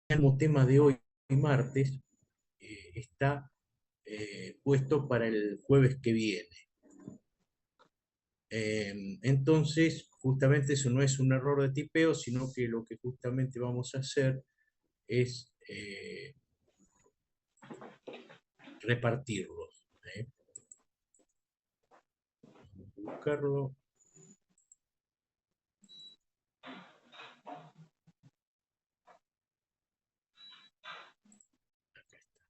mismo tema de hoy, martes, está puesto para el jueves que viene. Entonces, justamente eso no es un error de tipeo, sino que lo que justamente vamos a hacer es repartirlos. Vamos a buscarlo. Acá está.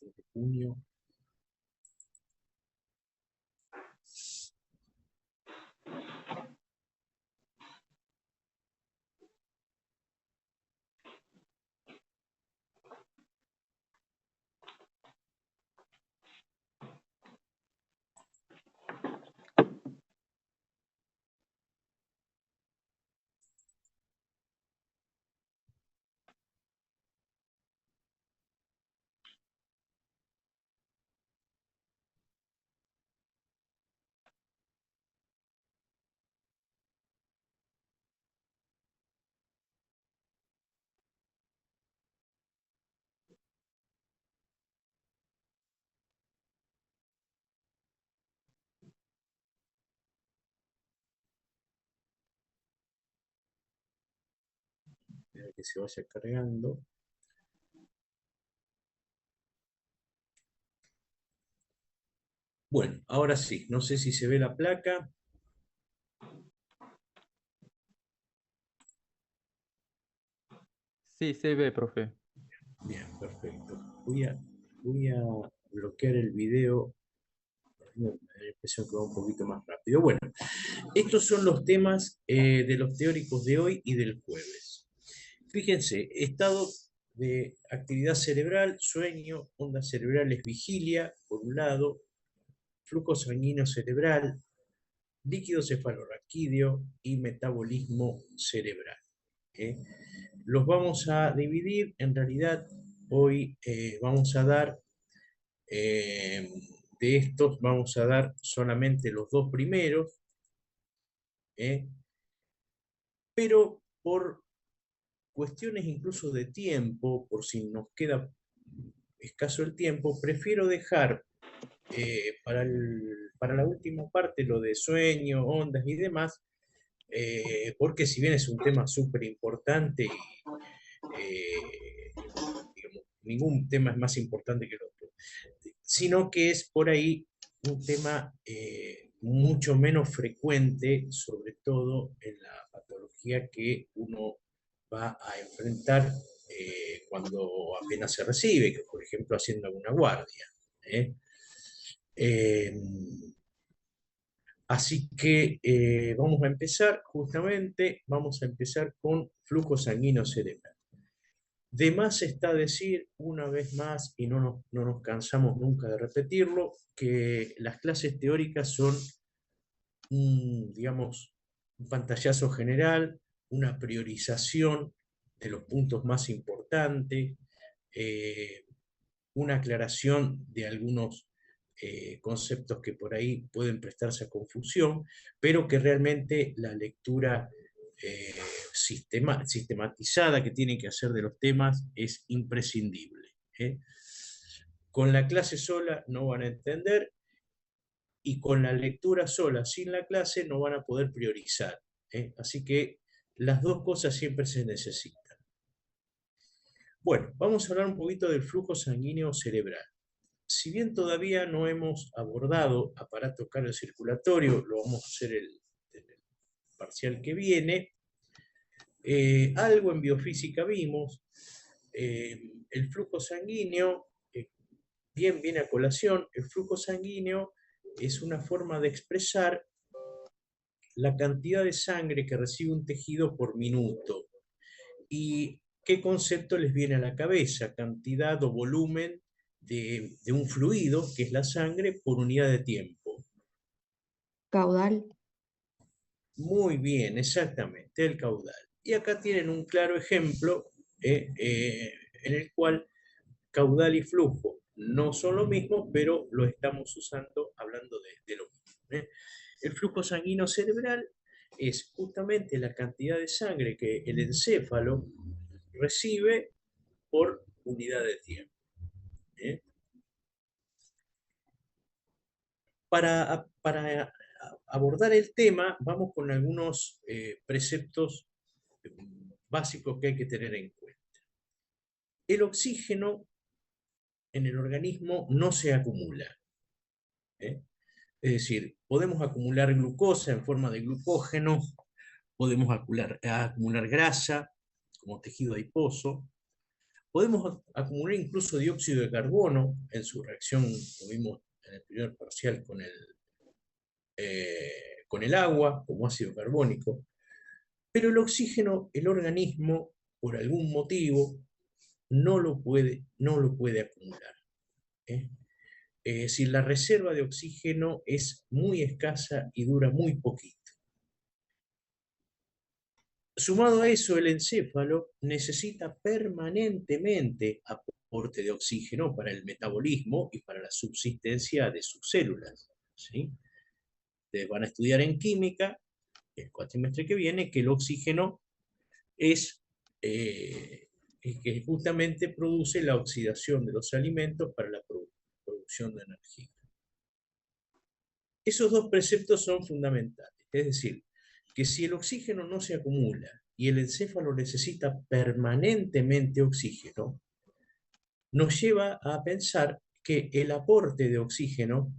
3 de junio. Espera que se vaya cargando. Bueno, ahora sí, no sé si se ve la placa. Sí, se ve, profe. Bien, perfecto. Voy a bloquear el video. Me da la impresión que va un poquito más rápido. Bueno, estos son los temas de los teóricos de hoy y del jueves. Fíjense, estado de actividad cerebral, sueño, ondas cerebrales, vigilia, por un lado, flujo sanguíneo cerebral, líquido cefalorraquídeo y metabolismo cerebral. ¿eh? Los vamos a dividir, en realidad, hoy vamos a dar, eh, de estos vamos a dar solamente los dos primeros, ¿eh? Pero por cuestiones incluso de tiempo, por si nos queda escaso el tiempo, prefiero dejar para la última parte lo de sueño, ondas y demás, porque si bien es un tema súper importante digamos, ningún tema es más importante que el otro, sino que es por ahí un tema mucho menos frecuente, sobre todo en la patología que uno va a enfrentar cuando apenas se recibe, que por ejemplo haciendo alguna guardia. ¿eh? Eh, Así que vamos a empezar, justamente, vamos a empezar con flujo sanguíneo cerebral. De más está decir, una vez más, y no nos cansamos nunca de repetirlo, que las clases teóricas son, digamos, un pantallazo general, una priorización de los puntos más importantes, eh, una aclaración de algunos conceptos que por ahí pueden prestarse a confusión, pero que realmente la lectura eh, sistematizada que tienen que hacer de los temas es imprescindible. Con la clase sola no van a entender y con la lectura sola sin la clase no van a poder priorizar. Así que las dos cosas siempre se necesitan. Bueno, vamos a hablar un poquito del flujo sanguíneo cerebral. Si bien todavía no hemos abordado aparato cardiocirculatorio, lo vamos a hacer en el parcial que viene, algo en biofísica vimos, el flujo sanguíneo, bien viene a colación, el flujo sanguíneo es una forma de expresar la cantidad de sangre que recibe un tejido por minuto. ¿Y qué concepto les viene a la cabeza? Cantidad o volumen de un fluido, que es la sangre, por unidad de tiempo. Caudal. Muy bien, exactamente, el caudal. Y acá tienen un claro ejemplo en el cual caudal y flujo no son lo mismo, pero lo estamos usando hablando de lo mismo. El flujo sanguíneo cerebral es justamente la cantidad de sangre que el encéfalo recibe por unidad de tiempo. ¿Eh? Para abordar el tema, vamos con algunos preceptos básicos que hay que tener en cuenta. El oxígeno en el organismo no se acumula. ¿Eh? Es decir, podemos acumular glucosa en forma de glucógeno, podemos acumular grasa como tejido adiposo, podemos acumular incluso dióxido de carbono en su reacción, lo vimos en el primer parcial con el agua, como ácido carbónico, pero el oxígeno, el organismo, por algún motivo, no lo puede acumular. ¿Eh? Es decir, la reserva de oxígeno es muy escasa y dura muy poquito. Sumado a eso, el encéfalo necesita permanentemente aporte de oxígeno para el metabolismo y para la subsistencia de sus células. ¿Sí? Ustedes van a estudiar en química, el cuatrimestre que viene, que el oxígeno es que justamente produce la oxidación de los alimentos para la producción de energía. Esos dos preceptos son fundamentales, es decir, que si el oxígeno no se acumula y el encéfalo necesita permanentemente oxígeno, nos lleva a pensar que el aporte de oxígeno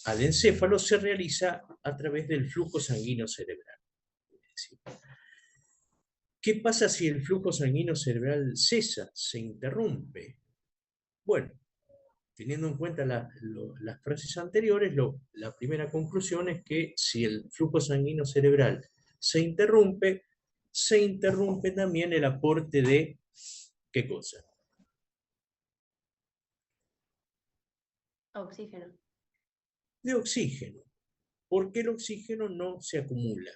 al encéfalo se realiza a través del flujo sanguíneo cerebral. ¿Qué pasa si el flujo sanguíneo cerebral cesa, se interrumpe? Bueno, teniendo en cuenta las frases anteriores, la primera conclusión es que si el flujo sanguíneo cerebral se interrumpe también el aporte de, ¿qué cosa? Oxígeno. De oxígeno, porque el oxígeno no se acumula.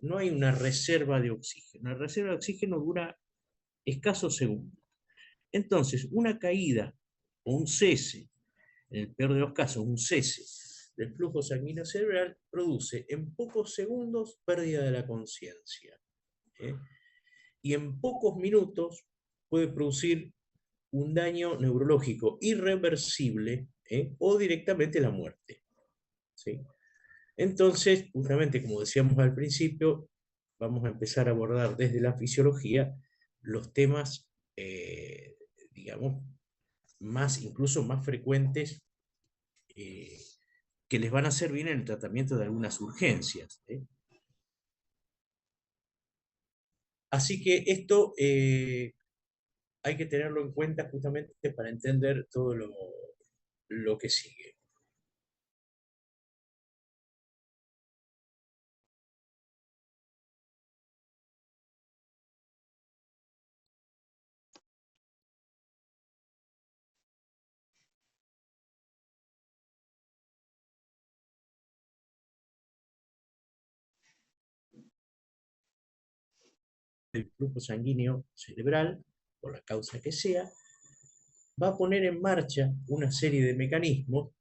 No hay una reserva de oxígeno. La reserva de oxígeno dura escasos segundos. Entonces, una caída o un cese, en el peor de los casos, un cese del flujo sanguíneo cerebral produce en pocos segundos pérdida de la conciencia. Y en pocos minutos puede producir un daño neurológico irreversible o directamente la muerte. ¿Sí? Entonces, justamente como decíamos al principio, vamos a empezar a abordar desde la fisiología los temas, digamos, incluso más frecuentes que les van a hacer bien en el tratamiento de algunas urgencias. Así que esto hay que tenerlo en cuenta justamente para entender todo lo que sigue. El flujo sanguíneo cerebral, por la causa que sea, va a poner en marcha una serie de mecanismos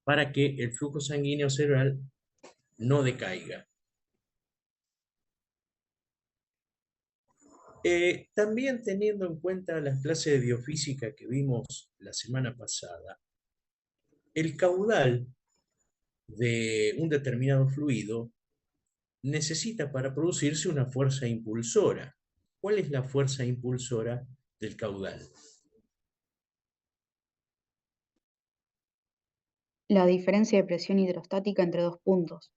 para que el flujo sanguíneo cerebral no decaiga. También teniendo en cuenta las clases de biofísica que vimos la semana pasada, el caudal de un determinado fluido necesita para producirse una fuerza impulsora. ¿Cuál es la fuerza impulsora del caudal? La diferencia de presión hidrostática entre dos puntos.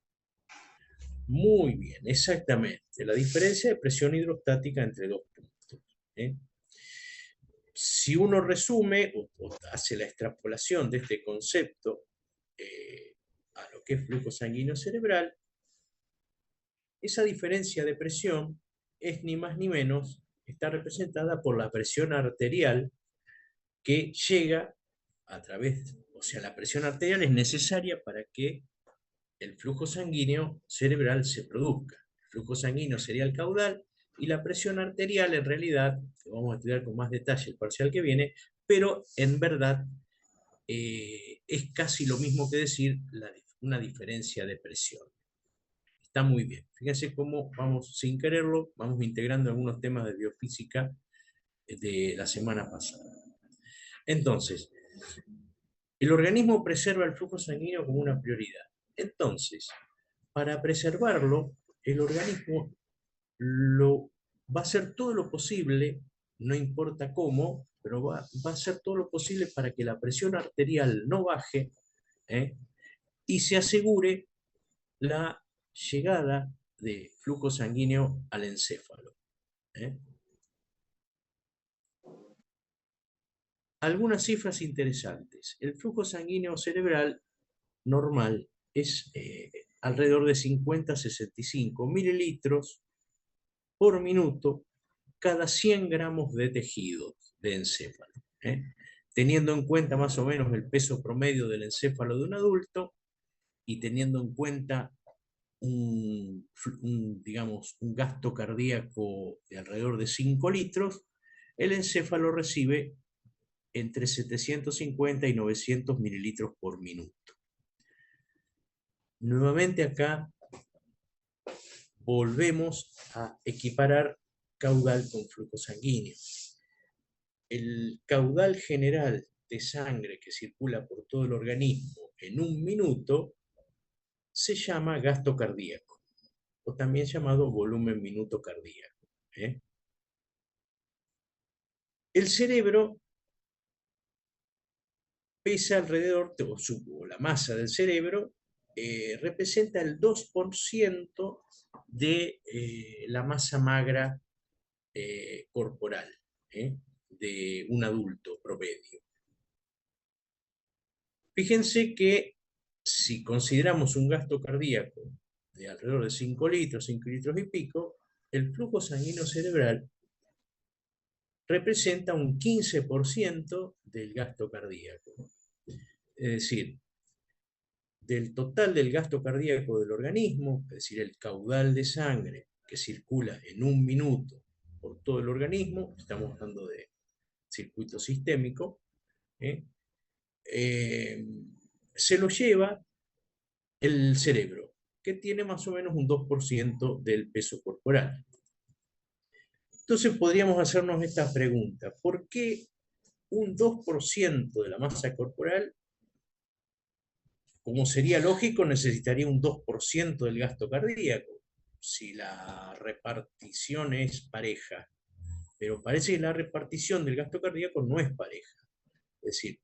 Muy bien, exactamente. La diferencia de presión hidrostática entre dos puntos. Si uno resume o hace la extrapolación de este concepto a lo que es flujo sanguíneo cerebral, esa diferencia de presión es ni más ni menos, está representada por la presión arterial que llega a través, o sea, la presión arterial es necesaria para que el flujo sanguíneo cerebral se produzca. El flujo sanguíneo sería el caudal y la presión arterial en realidad, que vamos a estudiar con más detalle el parcial que viene, pero en verdad es casi lo mismo que decir una diferencia de presión. Está muy bien. Fíjense cómo vamos, sin quererlo, vamos integrando algunos temas de biofísica de la semana pasada. Entonces, el organismo preserva el flujo sanguíneo como una prioridad. Entonces, para preservarlo, el organismo va a hacer todo lo posible, no importa cómo, pero va a hacer todo lo posible para que la presión arterial no baje, ¿eh? Y se asegure la llegada de flujo sanguíneo al encéfalo, ¿eh? Algunas cifras interesantes. El flujo sanguíneo cerebral normal es alrededor de 50 a 65 mililitros por minuto cada 100 gramos de tejido de encéfalo, ¿eh? Teniendo en cuenta más o menos el peso promedio del encéfalo de un adulto y teniendo en cuenta digamos, un gasto cardíaco de alrededor de 5 litros, el encéfalo recibe entre 750 y 900 mililitros por minuto. Nuevamente acá volvemos a equiparar caudal con flujo sanguíneo. El caudal general de sangre que circula por todo el organismo en un minuto se llama gasto cardíaco, o también llamado volumen minuto cardíaco, ¿eh? El cerebro pesa alrededor, o la masa del cerebro representa el 2% de la masa magra corporal, ¿eh? De un adulto promedio. Fíjense que si consideramos un gasto cardíaco de alrededor de 5 litros, 5 litros y pico, el flujo sanguíneo cerebral representa un 15% del gasto cardíaco. Es decir, del total del gasto cardíaco del organismo, es decir, el caudal de sangre que circula en un minuto por todo el organismo, estamos hablando de circuito sistémico, ¿eh? Se lo lleva el cerebro, que tiene más o menos un 2% del peso corporal. Entonces podríamos hacernos esta pregunta: ¿por qué un 2% de la masa corporal, como sería lógico, necesitaría un 2% del gasto cardíaco, si la repartición es pareja? Pero parece que la repartición del gasto cardíaco no es pareja. Es decir,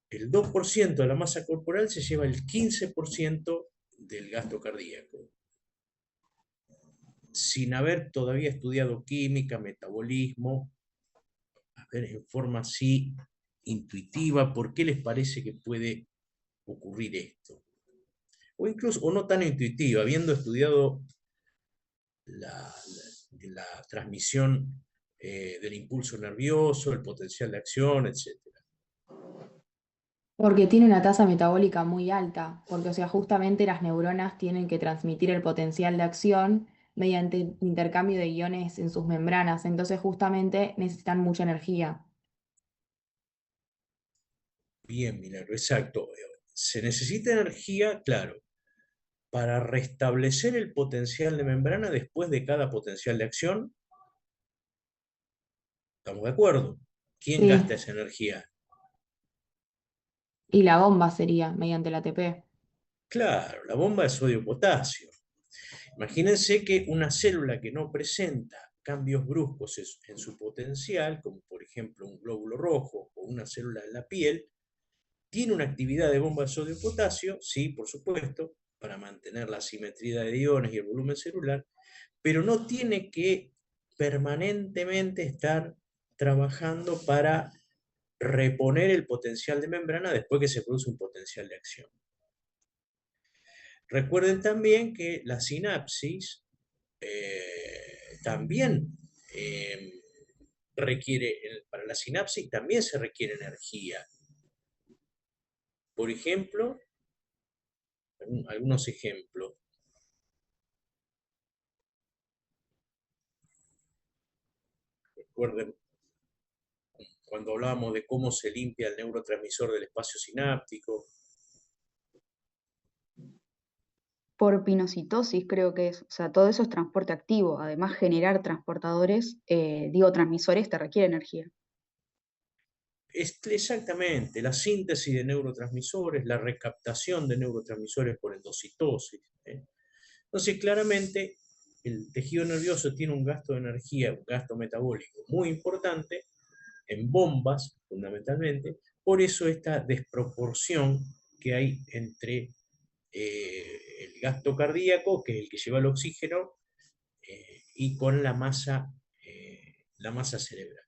el 2% de la masa corporal se lleva el 15% del gasto cardíaco, sin haber todavía estudiado química, metabolismo, a ver, en forma así intuitiva, ¿por qué les parece que puede ocurrir esto? O incluso, o no tan intuitiva, habiendo estudiado la transmisión del impulso nervioso, el potencial de acción, etc. Porque tiene una tasa metabólica muy alta, porque o sea, justamente las neuronas tienen que transmitir el potencial de acción mediante intercambio de iones en sus membranas, entonces justamente necesitan mucha energía. Bien, Milagro, exacto. Se necesita energía, claro, para restablecer el potencial de membrana después de cada potencial de acción. ¿Estamos de acuerdo? ¿Quién Sí, gasta esa energía? y la bomba sería mediante la ATP. Claro, la bomba de sodio-potasio. Imagínense que una célula que no presenta cambios bruscos en su potencial, como por ejemplo un glóbulo rojo o una célula en la piel, tiene una actividad de bomba de sodio-potasio, sí, por supuesto, para mantener la simetría de iones y el volumen celular, pero no tiene que permanentemente estar trabajando para reponer el potencial de membrana después que se produce un potencial de acción. Recuerden también que la sinapsis también requiere, para la sinapsis también se requiere energía. Por ejemplo, algunos ejemplos. Recuerden cuando hablábamos de cómo se limpia el neurotransmisor del espacio sináptico. Por pinocitosis creo que es, o sea, todo eso es transporte activo. Además, generar transportadores, transmisores te requiere energía. Exactamente, la síntesis de neurotransmisores, la recaptación de neurotransmisores por endocitosis. Entonces, claramente, el tejido nervioso tiene un gasto de energía, un gasto metabólico muy importante, en bombas, fundamentalmente. Por eso esta desproporción que hay entre el gasto cardíaco, que es el que lleva el oxígeno, y con la masa cerebral.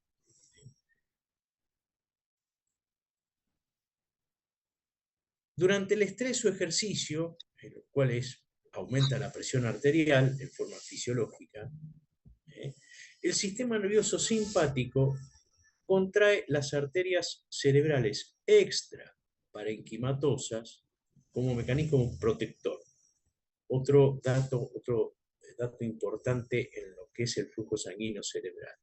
Durante el estrés o ejercicio, en los cuales aumenta la presión arterial en forma fisiológica, el sistema nervioso simpático contrae las arterias cerebrales extraparenquimatosas como mecanismo protector. Otro dato importante en lo que es el flujo sanguíneo cerebral.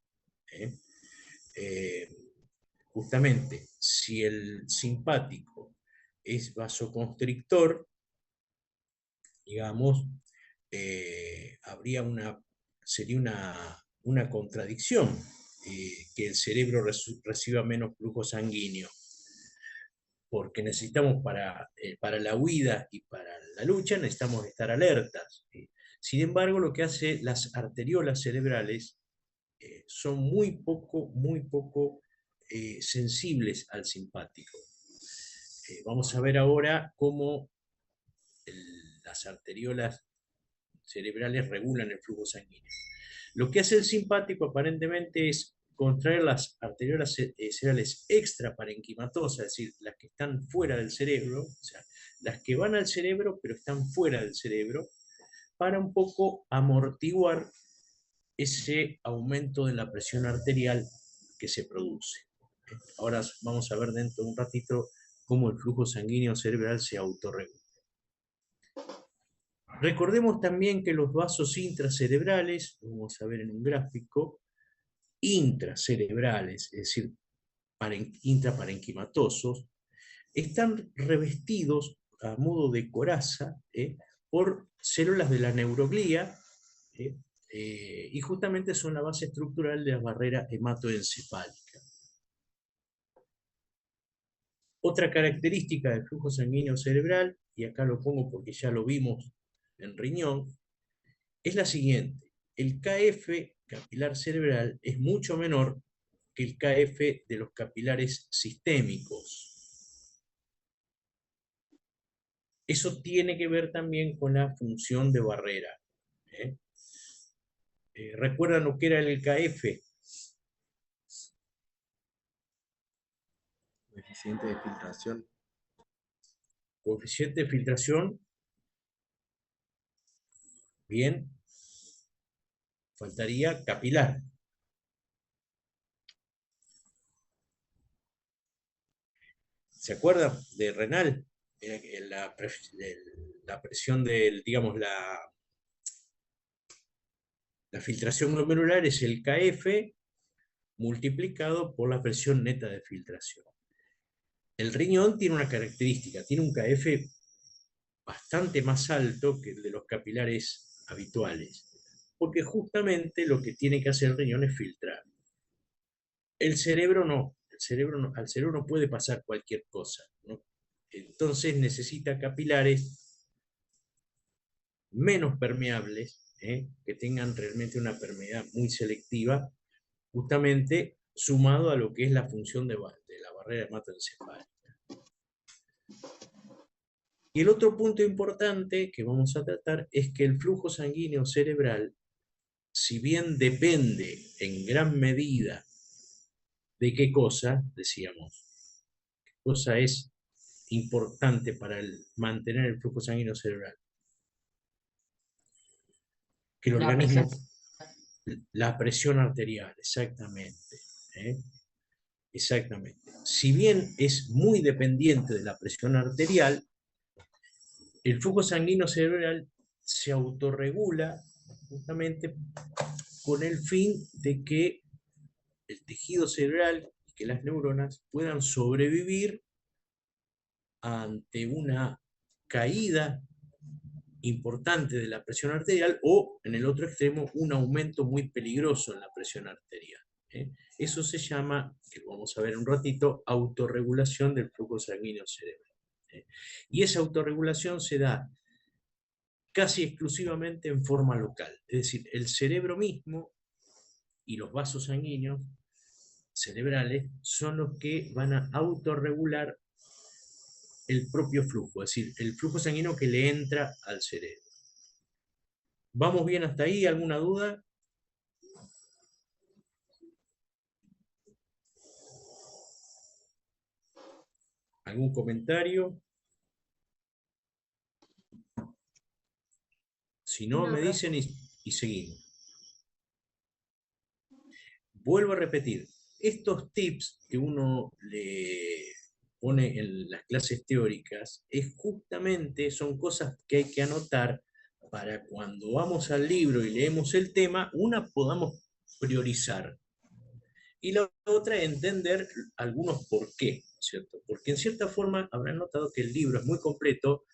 Justamente, si el simpático es vasoconstrictor, digamos, sería una contradicción que el cerebro reciba menos flujo sanguíneo, porque necesitamos para la huida y para la lucha, necesitamos estar alertas. Sin embargo, lo que hace las arteriolas cerebrales son muy poco sensibles al simpático. Vamos a ver ahora cómo las arteriolas cerebrales regulan el flujo sanguíneo. Lo que hace el simpático aparentemente es contraer las arteriolas cerebrales extraparenquimatosas, es decir, las que están fuera del cerebro, o sea, las que van al cerebro pero están fuera del cerebro, para un poco amortiguar ese aumento de la presión arterial que se produce. Ahora vamos a ver dentro de un ratito cómo el flujo sanguíneo cerebral se autorregula. Recordemos también que los vasos intracerebrales, lo vamos a ver en un gráfico, intracerebrales, es decir, intraparenquimatosos, están revestidos a modo de coraza por células de la neuroglía, y justamente son la base estructural de la barrera hematoencefálica. Otra característica del flujo sanguíneo cerebral, y acá lo pongo porque ya lo vimos en riñón, es la siguiente. El KF capilar cerebral es mucho menor que el KF de los capilares sistémicos. Eso tiene que ver también con la función de barrera. ¿Recuerdan lo que era el KF? Coeficiente de filtración. Coeficiente de filtración. Bien. Faltaría capilar. ¿Se acuerdan de renal? La presión digamos, la filtración glomerular es el KF multiplicado por la presión neta de filtración. El riñón tiene una característica, tiene un KF bastante más alto que el de los capilares habituales, porque justamente lo que tiene que hacer el riñón es filtrar. El cerebro no, al cerebro no puede pasar cualquier cosa, ¿no? Entonces necesita capilares menos permeables, que tengan realmente una permeabilidad muy selectiva, justamente sumado a lo que es la función de la barrera hematoencefálica. Y el otro punto importante que vamos a tratar es que el flujo sanguíneo cerebral, si bien depende en gran medida de qué cosa, decíamos, qué cosa es importante para mantener el flujo sanguíneo cerebral, que el organismo, la presión arterial, exactamente. Exactamente. Si bien es muy dependiente de la presión arterial, el flujo sanguíneo cerebral se autorregula justamente con el fin de que el tejido cerebral y que las neuronas puedan sobrevivir ante una caída importante de la presión arterial, o en el otro extremo un aumento muy peligroso en la presión arterial. Eso se llama, que lo vamos a ver en un ratito, autorregulación del flujo sanguíneo cerebral. Y esa autorregulación se da casi exclusivamente en forma local, es decir, el cerebro mismo y los vasos sanguíneos cerebrales son los que van a autorregular el propio flujo, es decir, el flujo sanguíneo que le entra al cerebro. ¿Vamos bien hasta ahí? ¿Alguna duda? ¿Algún comentario? Si no, me dicen y seguimos. Vuelvo a repetir, estos tips que uno le pone en las clases teóricas justamente son cosas que hay que anotar para cuando vamos al libro y leemos el tema, una podamos priorizar. Y la otra, entender algunos por qué, ¿cierto? Porque en cierta forma habrán notado que el libro es muy completo,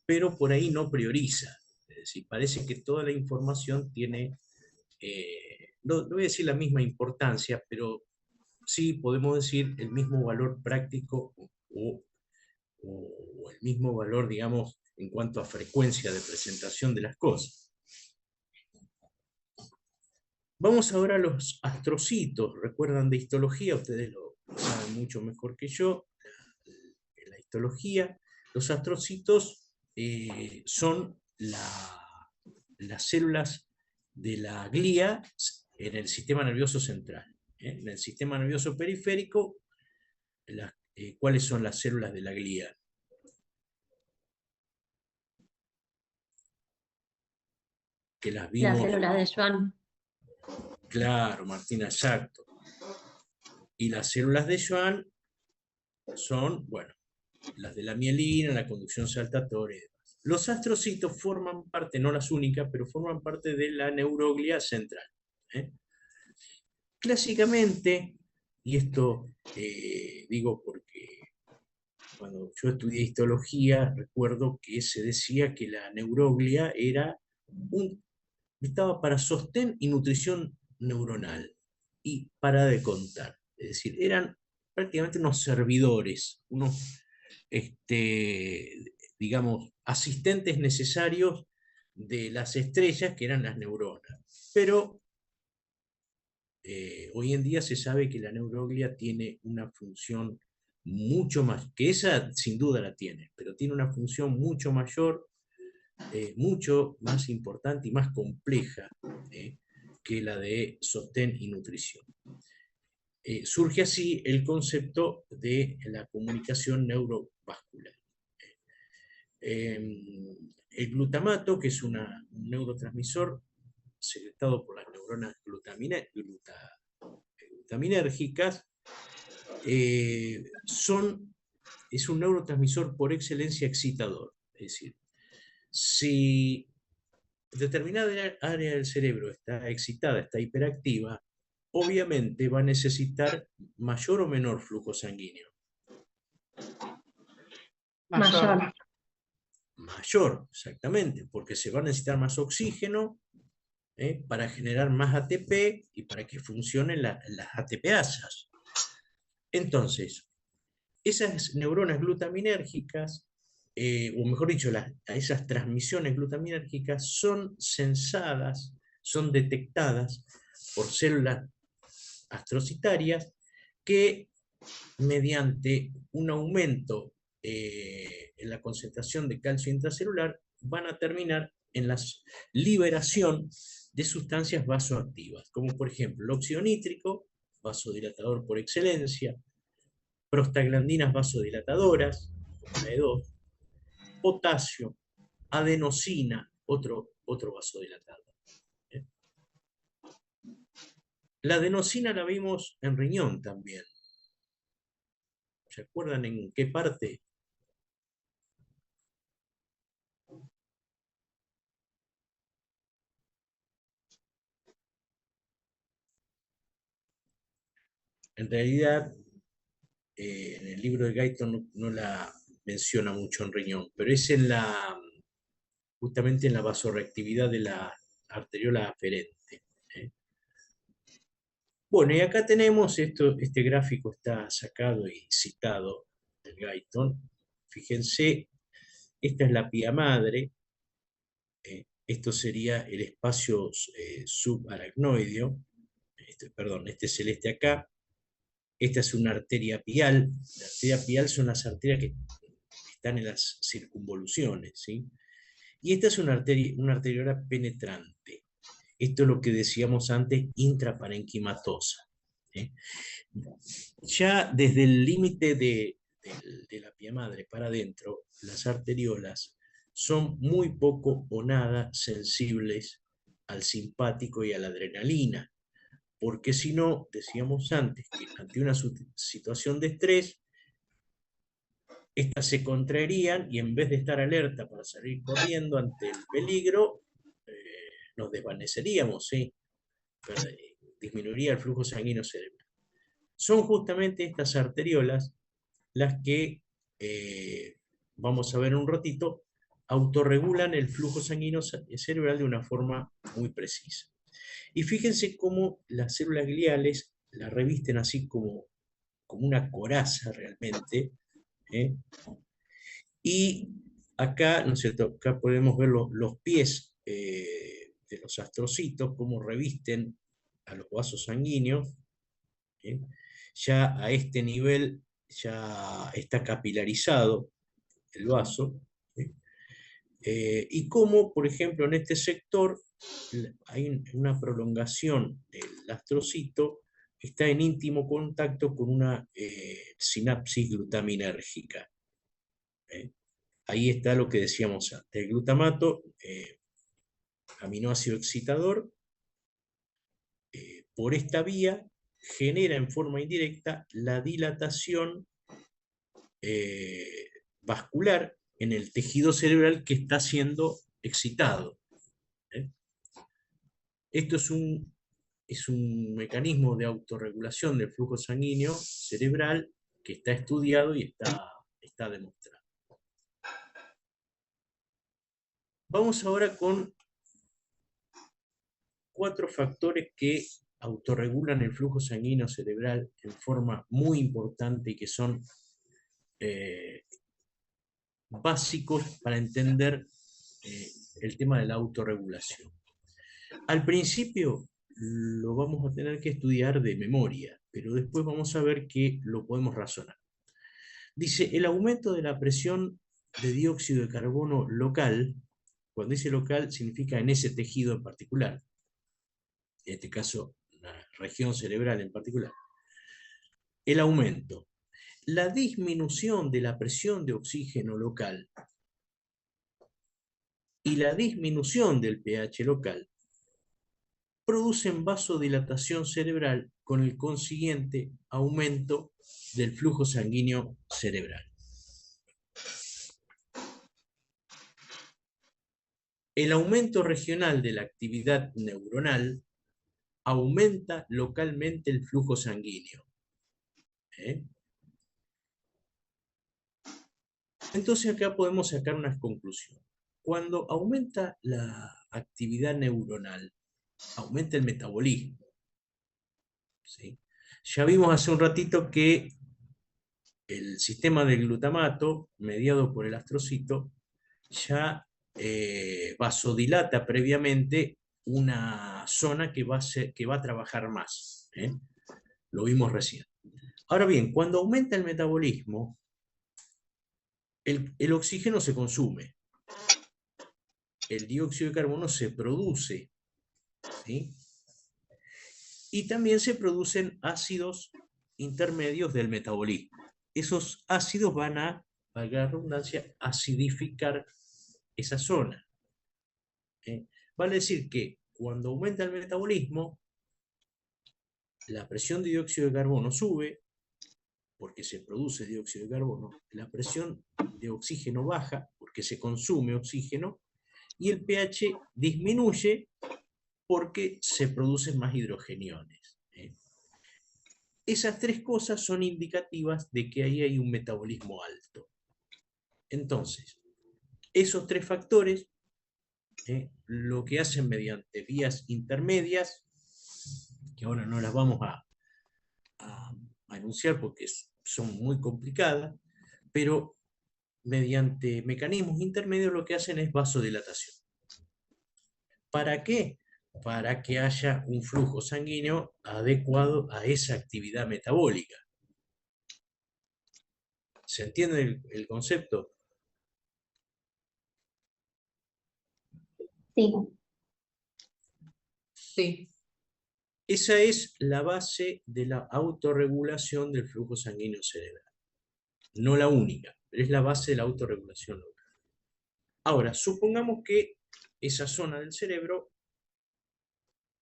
pero por ahí no prioriza. Es decir, parece que toda la información tiene, no voy a decir la misma importancia, pero sí podemos decir el mismo valor práctico o el mismo valor, digamos, en cuanto a frecuencia de presentación de las cosas. Vamos ahora a los astrocitos. ¿Recuerdan de histología? Ustedes lo saben mucho mejor que yo. En la histología, los astrocitos son las células de la glía en el sistema nervioso central. En el sistema nervioso periférico, ¿cuáles son las células de la glía? Que las vimos. La célula de Schwann. Claro, Martina, exacto. Y las células de Schwann son, bueno, las de la mielina, la conducción saltatoria y demás. Los astrocitos forman parte, no las únicas, pero forman parte de la neuroglia central. Clásicamente, y esto digo porque cuando yo estudié histología, recuerdo que se decía que la neuroglia estaba para sostén y nutrición neuronal, y para de contar. Es decir, eran prácticamente unos servidores, unos, digamos, asistentes necesarios de las estrellas, que eran las neuronas. Pero hoy en día se sabe que la neuroglia tiene una función mucho más, que esa sin duda la tiene, pero tiene una función mucho mayor, mucho más importante y más compleja que la de sostén y nutrición. Surge así el concepto de la comunicación neurovascular. El glutamato, que es un neurotransmisor secretado por las neuronas glutaminérgicas, es un neurotransmisor por excelencia excitador. Es decir, si determinada área del cerebro está excitada, está hiperactiva, obviamente va a necesitar mayor o menor flujo sanguíneo. Mayor. Mayor, exactamente, porque se va a necesitar más oxígeno para generar más ATP y para que funcionen las ATPasas. Entonces, esas neuronas glutaminérgicas, o mejor dicho, esas transmisiones glutaminérgicas son sensadas, son detectadas por células astrocitarias que, mediante un aumento en la concentración de calcio intracelular, van a terminar en la liberación de sustancias vasoactivas, como por ejemplo el óxido nítrico, vasodilatador por excelencia, prostaglandinas vasodilatadoras, como la E2, potasio, adenosina, otro vasodilatador. La adenosina la vimos en riñón también. ¿Se acuerdan en qué parte? En realidad, en el libro de Guyton no la menciona mucho en riñón, pero es en la justamente en la vasoreactividad de la arteriola aferente. Bueno, y acá tenemos este gráfico está sacado y citado del Guyton. Fíjense, esta es la pía madre, esto sería el espacio subaracnoideo, perdón, este celeste acá, esta es una arteria pial, la arteria pial son las arterias que están en las circunvoluciones, ¿sí? Y esta es una arteriola penetrante. Esto es lo que decíamos antes, intraparenquimatosa. Ya desde el límite de la pía madre para adentro, las arteriolas son muy poco o nada sensibles al simpático y a la adrenalina, porque si no, decíamos antes, que ante una situación de estrés, estas se contraerían y en vez de estar alerta para salir corriendo ante el peligro, nos desvaneceríamos, ¿sí? Disminuiría el flujo sanguíneo cerebral. Son justamente estas arteriolas las que, vamos a ver en un ratito, autorregulan el flujo sanguíneo cerebral de una forma muy precisa. Y fíjense cómo las células gliales la revisten así como una coraza realmente, ¿eh? Y acá, ¿no es cierto? Acá podemos ver los pies de los astrocitos, cómo revisten a los vasos sanguíneos. Ya a este nivel ya está capilarizado el vaso. Y cómo, por ejemplo, en este sector hay una prolongación del astrocito, está en íntimo contacto con una sinapsis glutaminérgica. Ahí está lo que decíamos antes. El glutamato, aminoácido excitador, por esta vía genera en forma indirecta la dilatación vascular en el tejido cerebral que está siendo excitado. Esto es un mecanismo de autorregulación del flujo sanguíneo cerebral que está estudiado y está demostrado. Vamos ahora con 4 factores que autorregulan el flujo sanguíneo cerebral en forma muy importante y que son básicos para entender el tema de la autorregulación. Al principio lo vamos a tener que estudiar de memoria, pero después vamos a ver que lo podemos razonar. Dice, el aumento de la presión de dióxido de carbono local, cuando dice local significa en ese tejido en particular, en este caso la región cerebral en particular, el aumento, la disminución de la presión de oxígeno local y la disminución del pH local producen vasodilatación cerebral con el consiguiente aumento del flujo sanguíneo cerebral. El aumento regional de la actividad neuronal aumenta localmente el flujo sanguíneo. Entonces acá podemos sacar unas conclusiones. Cuando aumenta la actividad neuronal, aumenta el metabolismo. ¿Sí? Ya vimos hace un ratito que el sistema del glutamato, mediado por el astrocito, ya vasodilata previamente una zona que va a trabajar más. Lo vimos recién. Ahora bien, cuando aumenta el metabolismo, el oxígeno se consume, el dióxido de carbono se produce, ¿sí? Y también se producen ácidos intermedios del metabolismo. Esos ácidos van a, valga la redundancia, acidificar esa zona. Vale decir que cuando aumenta el metabolismo, la presión de dióxido de carbono sube, porque se produce dióxido de carbono, la presión de oxígeno baja, porque se consume oxígeno, y el pH disminuye, porque se producen más hidrogeniones. Esas 3 cosas son indicativas de que ahí hay un metabolismo alto. Entonces, esos 3 factores lo que hacen mediante vías intermedias, que ahora no las vamos a enunciar porque son muy complicadas, pero mediante mecanismos intermedios lo que hacen es vasodilatación. ¿Para qué? Para que haya un flujo sanguíneo adecuado a esa actividad metabólica. ¿Se entiende el concepto? Sí. Sí. Esa es la base de la autorregulación del flujo sanguíneo cerebral. No la única, pero es la base de la autorregulación local. Ahora, supongamos que esa zona del cerebro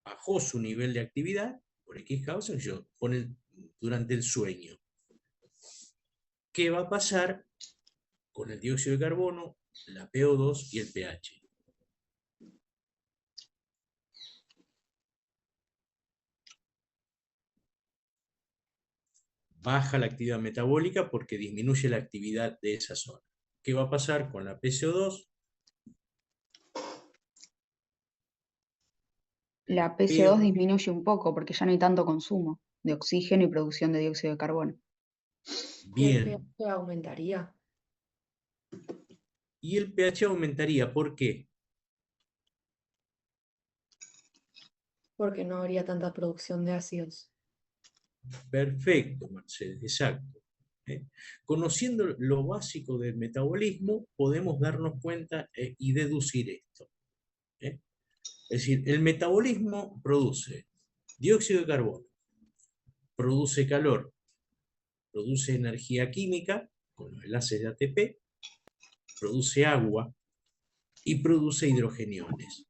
bajó su nivel de actividad por X causa, durante el sueño. ¿Qué va a pasar con el dióxido de carbono, la PO2 y el pH? Baja la actividad metabólica porque disminuye la actividad de esa zona. ¿Qué va a pasar con la PCO2? La PCO2 disminuye un poco porque ya no hay tanto consumo de oxígeno y producción de dióxido de carbono. Y el Bien. pH aumentaría. Y el pH aumentaría. ¿Por qué? Porque no habría tanta producción de ácidos. Perfecto, Marcelo, exacto. Conociendo lo básico del metabolismo, podemos darnos cuenta y deducir esto. Es decir, el metabolismo produce dióxido de carbono, produce calor, produce energía química, con los enlaces de ATP, produce agua y produce hidrogeniones.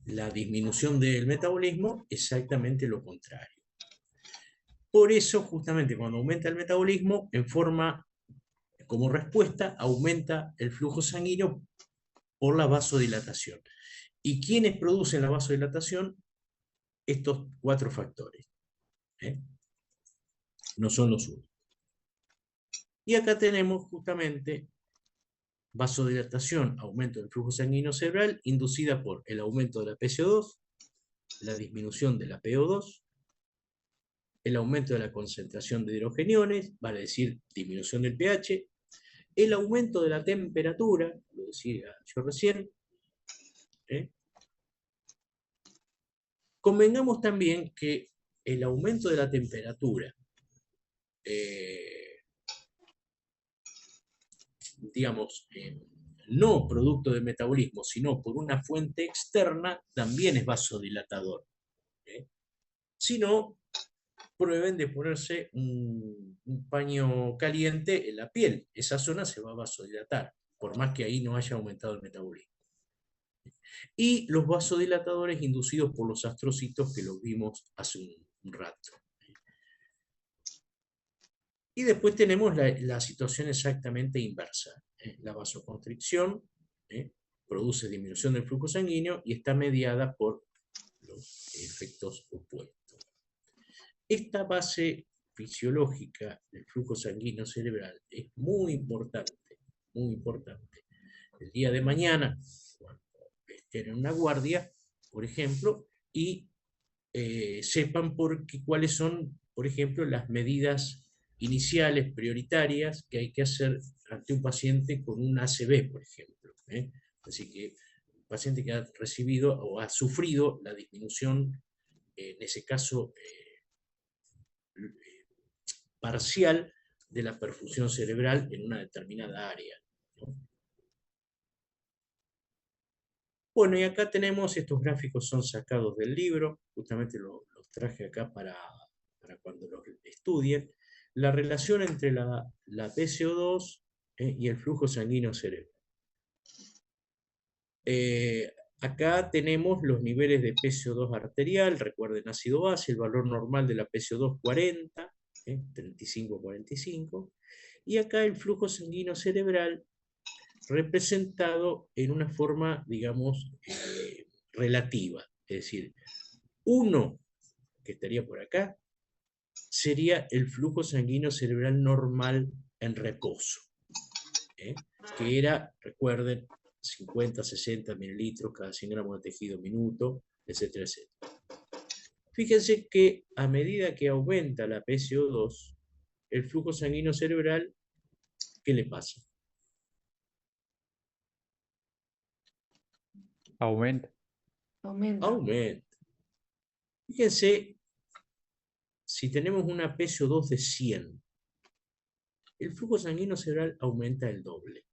La disminución del metabolismo, exactamente lo contrario. Por eso, justamente, cuando aumenta el metabolismo, como respuesta, aumenta el flujo sanguíneo por la vasodilatación. ¿Y quiénes producen la vasodilatación? Estos 4 factores. No son los únicos. Y acá tenemos justamente vasodilatación, aumento del flujo sanguíneo cerebral, inducida por el aumento de la PCO2, la disminución de la PO2, el aumento de la concentración de hidrogeniones, vale decir, disminución del pH, el aumento de la temperatura, lo decía yo recién. Convengamos también que el aumento de la temperatura, digamos, no producto del metabolismo, sino por una fuente externa, también es vasodilatador. Si no, prueben de ponerse un paño caliente en la piel. Esa zona se va a vasodilatar, por más que ahí no haya aumentado el metabolismo. Y los vasodilatadores inducidos por los astrocitos, que los vimos hace un rato. Y después tenemos la situación exactamente inversa. La vasoconstricción produce disminución del flujo sanguíneo y está mediada por los efectos opuestos. Esta base fisiológica del flujo sanguíneo cerebral es muy importante, muy importante. El día de mañana, cuando estén en una guardia, por ejemplo, y sepan cuáles son, por ejemplo, las medidas iniciales, prioritarias, que hay que hacer ante un paciente con un ACV, por ejemplo. Así que un paciente que ha recibido o ha sufrido la disminución, en ese caso, parcial de la perfusión cerebral en una determinada área, ¿no? Bueno, y acá tenemos, estos gráficos son sacados del libro, justamente los traje acá para cuando los estudien, la relación entre la PCO2 y el flujo sanguíneo cerebral. Acá tenemos los niveles de PCO2 arterial, recuerden ácido base, el valor normal de la PCO2 40, 35 a 45, y acá el flujo sanguíneo cerebral representado en una forma, digamos, relativa. Es decir, 1, que estaría por acá, sería el flujo sanguíneo cerebral normal en reposo, que era, recuerden, 50, 60 mililitros cada 100 gramos de tejido minuto, etcétera, etcétera. Fíjense que a medida que aumenta la PCO2, el flujo sanguíneo cerebral, ¿qué le pasa? Aumenta. Aumenta. Aumenta. Fíjense, si tenemos una PCO2 de 100, el flujo sanguíneo cerebral aumenta el doble.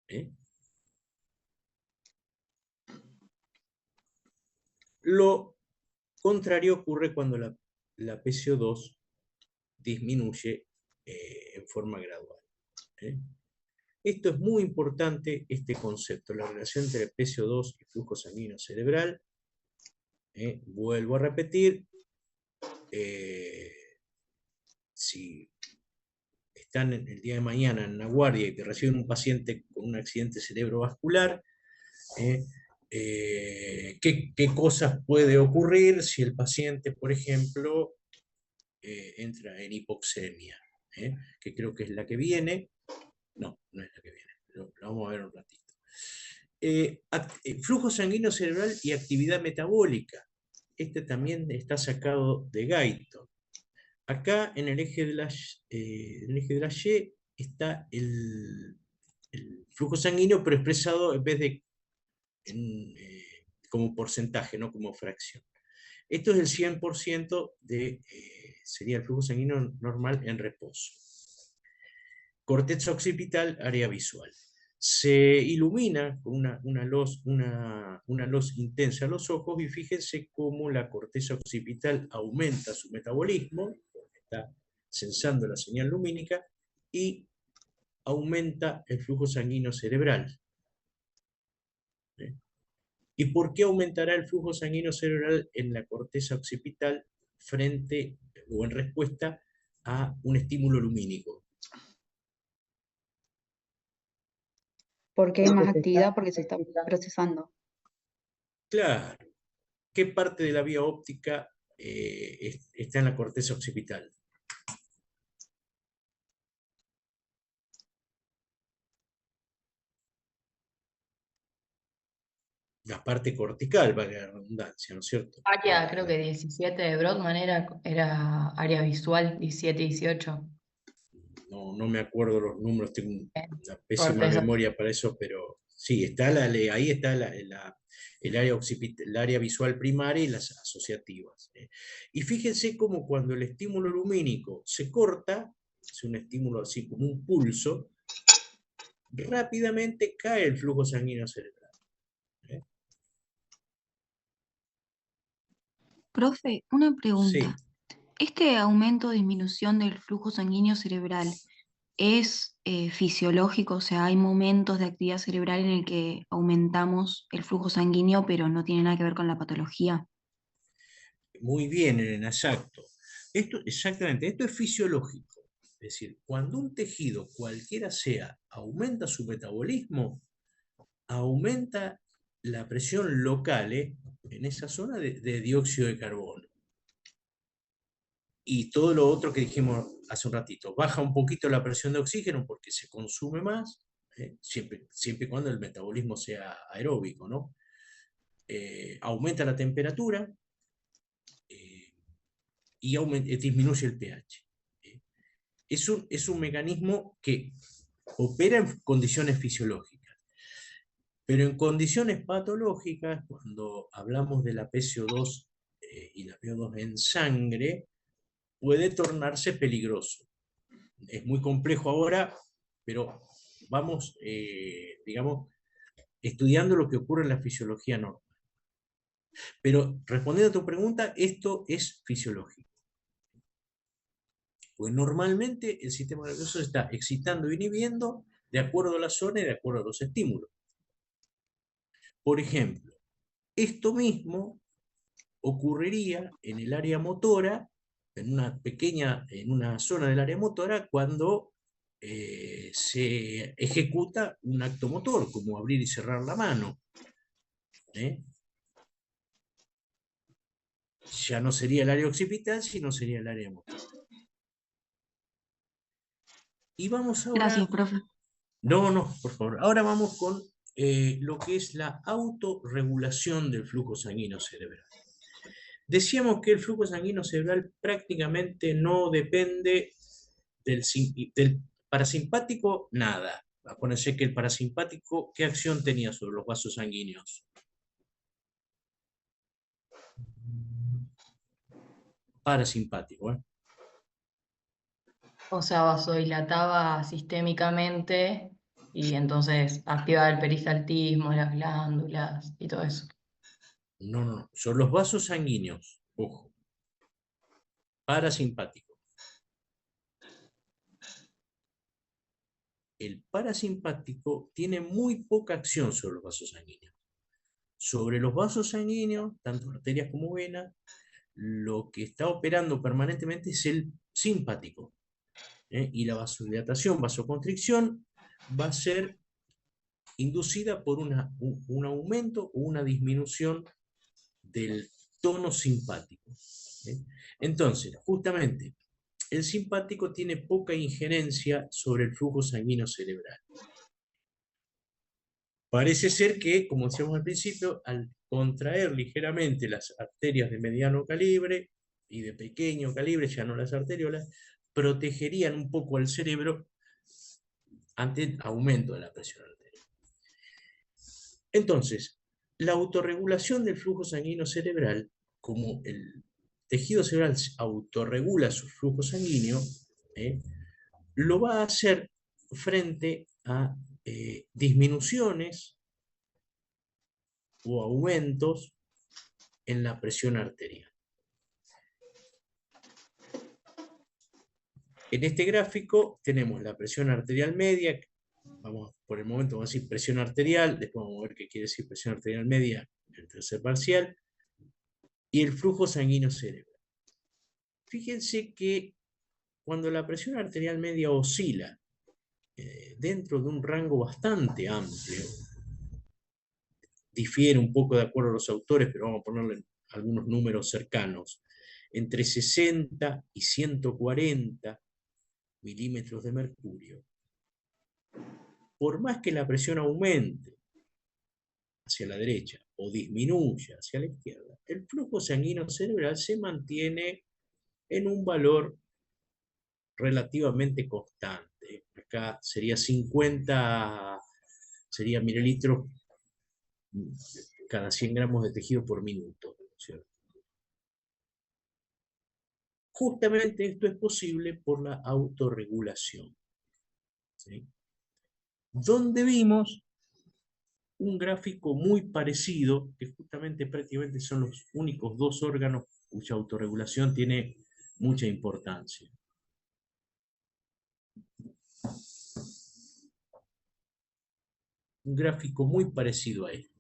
¿Eh? Lo contrario ocurre cuando la PCO2 disminuye en forma gradual. Esto es muy importante, este concepto, la relación entre el PCO2 y flujo sanguíneo cerebral. Vuelvo a repetir, si están el día de mañana en la guardia y que reciben un paciente con un accidente cerebrovascular, ¿qué cosas puede ocurrir si el paciente, por ejemplo, entra en hipoxemia? Que creo que es la que viene. No, no es la que viene, pero la vamos a ver un ratito. Flujo sanguíneo cerebral y actividad metabólica. Este también está sacado de Guyton. Acá en el eje de la Y está el flujo sanguíneo, pero expresado en vez de como porcentaje, no como fracción. Esto es el 100% sería el flujo sanguíneo normal en reposo. Corteza occipital, área visual. Se ilumina con una luz intensa a los ojos, y fíjense cómo la corteza occipital aumenta su metabolismo, porque está sensando la señal lumínica, y aumenta el flujo sanguíneo cerebral. ¿Y por qué aumentará el flujo sanguíneo cerebral en la corteza occipital frente o en respuesta a un estímulo lumínico? Porque hay más actividad, porque se está procesando. Claro. ¿Qué parte de la vía óptica está en la corteza occipital? La parte cortical, valga la redundancia, ¿no es cierto? Área, creo que 17 de Brodmann era área visual, 17, 18. No me acuerdo los números, tengo una pésima Corteza. memoria para eso, pero sí, ahí está el área occipital, el área visual primaria y las asociativas. Y fíjense cómo cuando el estímulo lumínico se corta, es un estímulo así como un pulso, rápidamente cae el flujo sanguíneo cerebral. Profe, una Sí. pregunta. ¿Este aumento o disminución del flujo sanguíneo cerebral es fisiológico? O sea, hay momentos de actividad cerebral en el que aumentamos el flujo sanguíneo, pero no tiene nada que ver con la patología. Muy bien, Elena, exacto. Exactamente, esto es fisiológico. Es decir, cuando un tejido, cualquiera sea, aumenta su metabolismo, aumenta la presión local en esa zona de dióxido de carbono. Y todo lo otro que dijimos hace un ratito, baja un poquito la presión de oxígeno porque se consume más, siempre y cuando el metabolismo sea aeróbico, ¿no? Aumenta la temperatura y disminuye el pH. Es un mecanismo que opera en condiciones fisiológicas. Pero en condiciones patológicas, cuando hablamos de la PCO2 y la PO2 en sangre, puede tornarse peligroso. Es muy complejo ahora, pero vamos, digamos, estudiando lo que ocurre en la fisiología normal. Pero respondiendo a tu pregunta, esto es fisiológico. Pues normalmente el sistema nervioso está excitando e inhibiendo de acuerdo a la zona y de acuerdo a los estímulos. Por ejemplo, esto mismo ocurriría en el área motora, en una zona del área motora, cuando se ejecuta un acto motor, como abrir y cerrar la mano. Ya no sería el área occipital, sino sería el área motora. Y vamos ahora Gracias, profe. No, no, por favor. Ahora vamos con lo que es la autorregulación del flujo sanguíneo cerebral. Decíamos que el flujo sanguíneo cerebral prácticamente no depende del parasimpático, nada. Acuérdense que el parasimpático, ¿qué acción tenía sobre los vasos sanguíneos? Parasimpático, ¿eh? O sea, vasodilataba sistémicamente y entonces activaba el peristaltismo, las glándulas y todo eso. No, no, no. Son los vasos sanguíneos, ojo, parasimpático. El parasimpático tiene muy poca acción sobre los vasos sanguíneos. Sobre los vasos sanguíneos, tanto arterias como venas, lo que está operando permanentemente es el simpático. Y la vasodilatación, vasoconstricción, va a ser inducida por un aumento o una disminución del tono simpático. Entonces, justamente, el simpático tiene poca injerencia sobre el flujo sanguíneo cerebral. Parece ser que, como decíamos al principio, al contraer ligeramente las arterias de mediano calibre y de pequeño calibre, ya no las arteriolas, protegerían un poco al cerebro ante el aumento de la presión arterial. Entonces, la autorregulación del flujo sanguíneo cerebral, como el tejido cerebral autorregula su flujo sanguíneo, lo va a hacer frente a disminuciones o aumentos en la presión arterial. En este gráfico tenemos la presión arterial media, por el momento vamos a decir presión arterial, después vamos a ver qué quiere decir presión arterial media en el tercer parcial, y el flujo sanguíneo cerebral. Fíjense que cuando la presión arterial media oscila dentro de un rango bastante amplio, difiere un poco de acuerdo a los autores, pero vamos a ponerle algunos números cercanos, entre 60 y 140 milímetros de mercurio. Por más que la presión aumente hacia la derecha o disminuya hacia la izquierda, el flujo sanguíneo cerebral se mantiene en un valor relativamente constante. Acá sería 50, sería mililitros cada 100 gramos de tejido por minuto, ¿cierto? Justamente esto es posible por la autorregulación, ¿sí? Donde vimos un gráfico muy parecido, que justamente prácticamente son los únicos dos órganos cuya autorregulación tiene mucha importancia. Un gráfico muy parecido a este.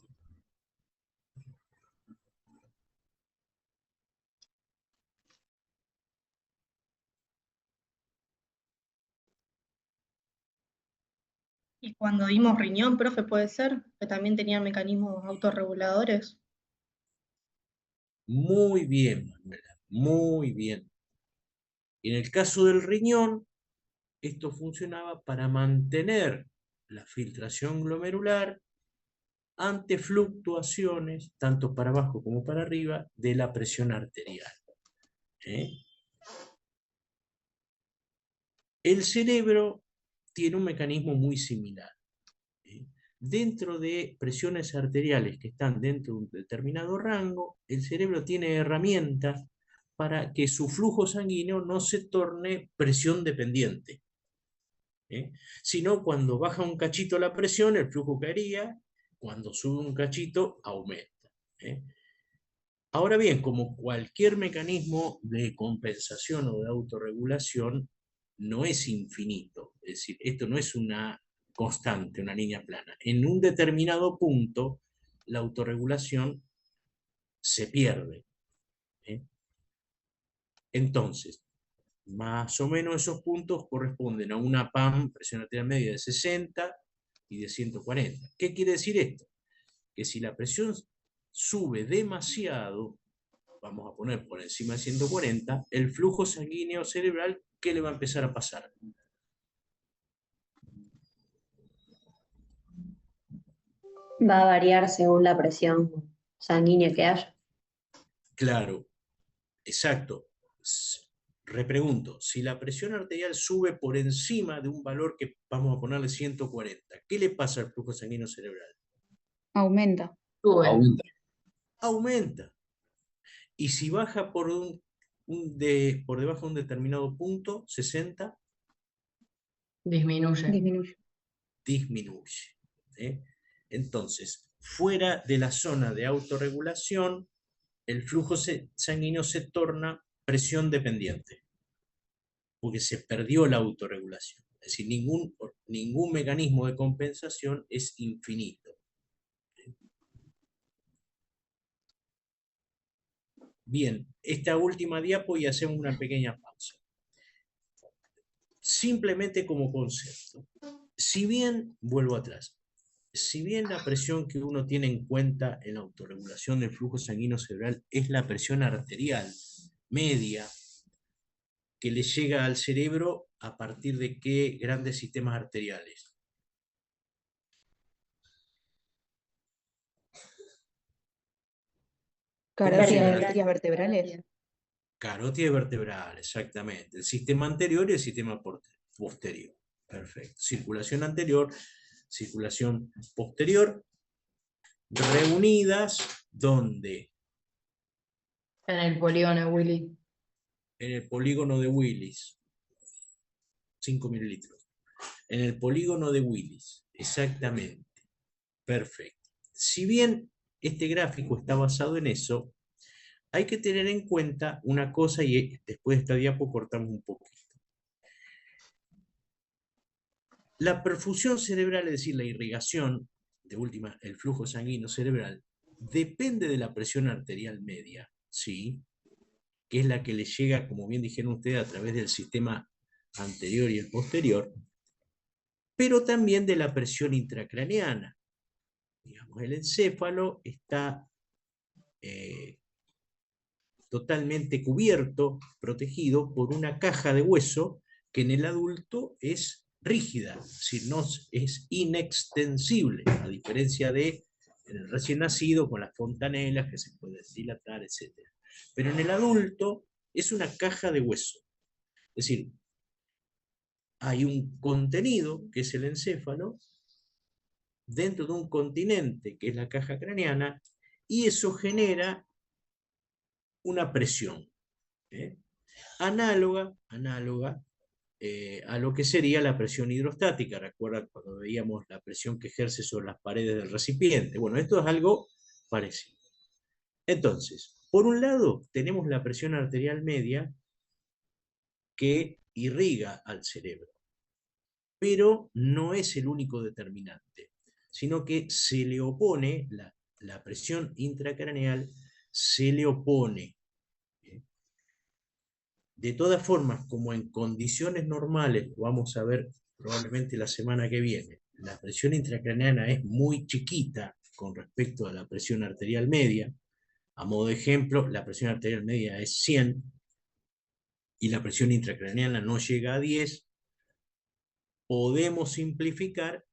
Y cuando dimos riñón, profe, puede ser, que también tenía mecanismos autorreguladores. Muy bien, Manuela, muy bien. En el caso del riñón, esto funcionaba para mantener la filtración glomerular ante fluctuaciones, tanto para abajo como para arriba, de la presión arterial. El cerebro tiene un mecanismo muy similar. Dentro de presiones arteriales que están dentro de un determinado rango, el cerebro tiene herramientas para que su flujo sanguíneo no se torne presión dependiente. Sino cuando baja un cachito la presión, el flujo caería, cuando sube un cachito, aumenta. Ahora bien, como cualquier mecanismo de compensación o de autorregulación, no es infinito. Es decir, esto no es una constante, una línea plana. En un determinado punto, la autorregulación se pierde. Entonces, más o menos esos puntos corresponden a una PAM, presión arterial media de 60 y de 140. ¿Qué quiere decir esto? Que si la presión sube demasiado, vamos a poner por encima de 140, el flujo sanguíneo cerebral, ¿qué le va a empezar a pasar? Va a variar según la presión sanguínea que haya. Claro, exacto. Repregunto, si la presión arterial sube por encima de un valor que vamos a ponerle 140, ¿qué le pasa al flujo sanguíneo cerebral? Aumenta. Sube. Aumenta. Aumenta. Y si baja por por debajo de un determinado punto, 60, Disminuye. Disminuye. disminuye. ¿Eh? Entonces, fuera de la zona de autorregulación, el flujo sanguíneo se torna presión dependiente, porque se perdió la autorregulación. Es decir, ningún mecanismo de compensación es infinito. Bien, esta última diapo y hacemos una pequeña pausa. Simplemente como concepto. Si bien, vuelvo atrás, si bien la presión que uno tiene en cuenta en la autorregulación del flujo sanguíneo cerebral es la presión arterial media que le llega al cerebro a partir de qué grandes sistemas arteriales. Carótidas se- y arterias vertebrales. Carótida vertebral, exactamente. El sistema anterior y el sistema posterior. Perfecto. Circulación anterior, circulación posterior, reunidas, ¿dónde? En el polígono de Willy. En el polígono de Willis. 5 mililitros. En el polígono de Willis, exactamente. Perfecto. Si bien este gráfico está basado en eso, hay que tener en cuenta una cosa, y después de esta diapo cortamos un poquito. La perfusión cerebral, es decir, la irrigación, de última, el flujo sanguíneo cerebral, depende de la presión arterial media, ¿sí? Que es la que le llega, como bien dijeron ustedes, a través del sistema anterior y el posterior, pero también de la presión intracraneana. Digamos, el encéfalo está totalmente cubierto, protegido por una caja de hueso que en el adulto es rígida, es decir, no es inextensible, a diferencia de en el recién nacido con las fontanelas que se pueden dilatar, etc. Pero en el adulto es una caja de hueso, es decir, hay un contenido que es el encéfalo dentro de un continente que es la caja craneana y eso genera una presión análoga a lo que sería la presión hidrostática. ¿Recuerdan cuando veíamos la presión que ejerce sobre las paredes del recipiente? Bueno, esto es algo parecido. Entonces, por un lado, tenemos la presión arterial media que irriga al cerebro, pero no es el único determinante, sino que se le opone, la presión intracraneal se le opone. De todas formas, como en condiciones normales, lo vamos a ver probablemente la semana que viene, la presión intracraneana es muy chiquita con respecto a la presión arterial media. A modo de ejemplo, la presión arterial media es 100 y la presión intracraneana no llega a 10. Podemos simplificar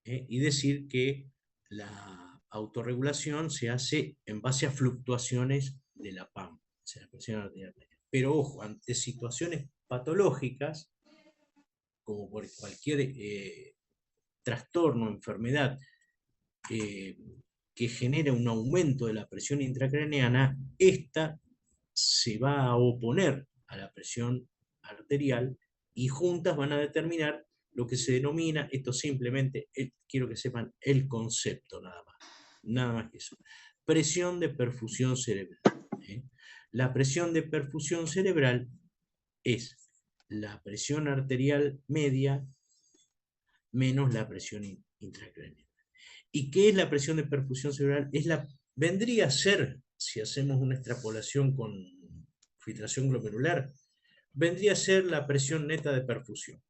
y decir que la autorregulación se hace en base a fluctuaciones de la PAM, o sea, la presión arterial media. Pero ojo, ante situaciones patológicas, como por cualquier trastorno, enfermedad que genere un aumento de la presión intracraneana, esta se va a oponer a la presión arterial y juntas van a determinar lo que se denomina, esto simplemente, quiero que sepan el concepto nada más que eso, presión de perfusión cerebral. La presión de perfusión cerebral es la presión arterial media menos la presión intracraneal. ¿Y qué es la presión de perfusión cerebral? Vendría a ser, si hacemos una extrapolación con filtración glomerular, vendría a ser la presión neta de perfusión.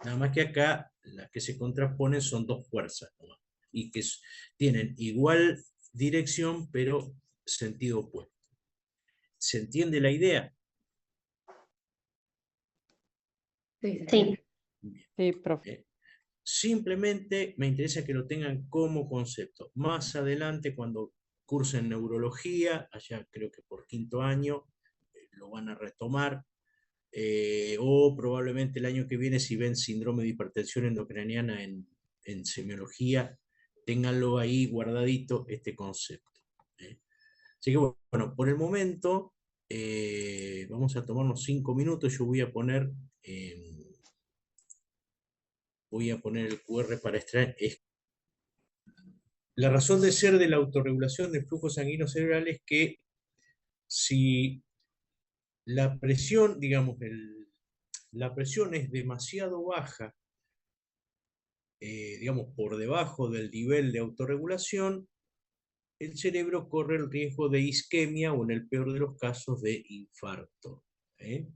Nada más que acá las que se contraponen son dos fuerzas, ¿no? Y que tienen igual dirección, pero sentido opuesto. ¿Se entiende la idea? Sí. Bien. Sí, profe. Simplemente me interesa que lo tengan como concepto. Más adelante, cuando cursen neurología, allá creo que por quinto año, lo van a retomar, o probablemente el año que viene, si ven síndrome de hipertensión endocraniana en semiología, ténganlo ahí guardadito este concepto. Así que bueno, por el momento vamos a tomarnos 5 minutos. Yo voy a poner el QR para extraer. La razón de ser de la autorregulación del flujo sanguíneo cerebral es que si la presión, digamos, la presión es demasiado baja, digamos, por debajo del nivel de autorregulación, el cerebro corre el riesgo de isquemia o, en el peor de los casos, de infarto. En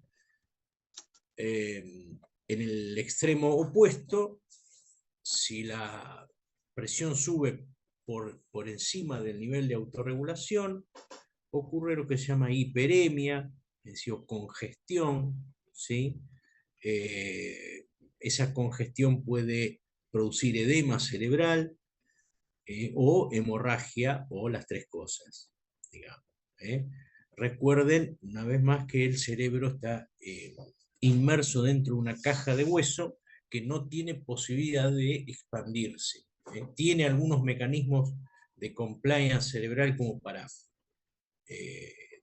el extremo opuesto, si la presión sube por encima del nivel de autorregulación, ocurre lo que se llama hiperemia, es decir, congestión, ¿sí? Esa congestión puede producir edema cerebral, o hemorragia, o las tres cosas, digamos. Recuerden, una vez más, que el cerebro está inmerso dentro de una caja de hueso que no tiene posibilidad de expandirse. Tiene algunos mecanismos de compliance cerebral como para,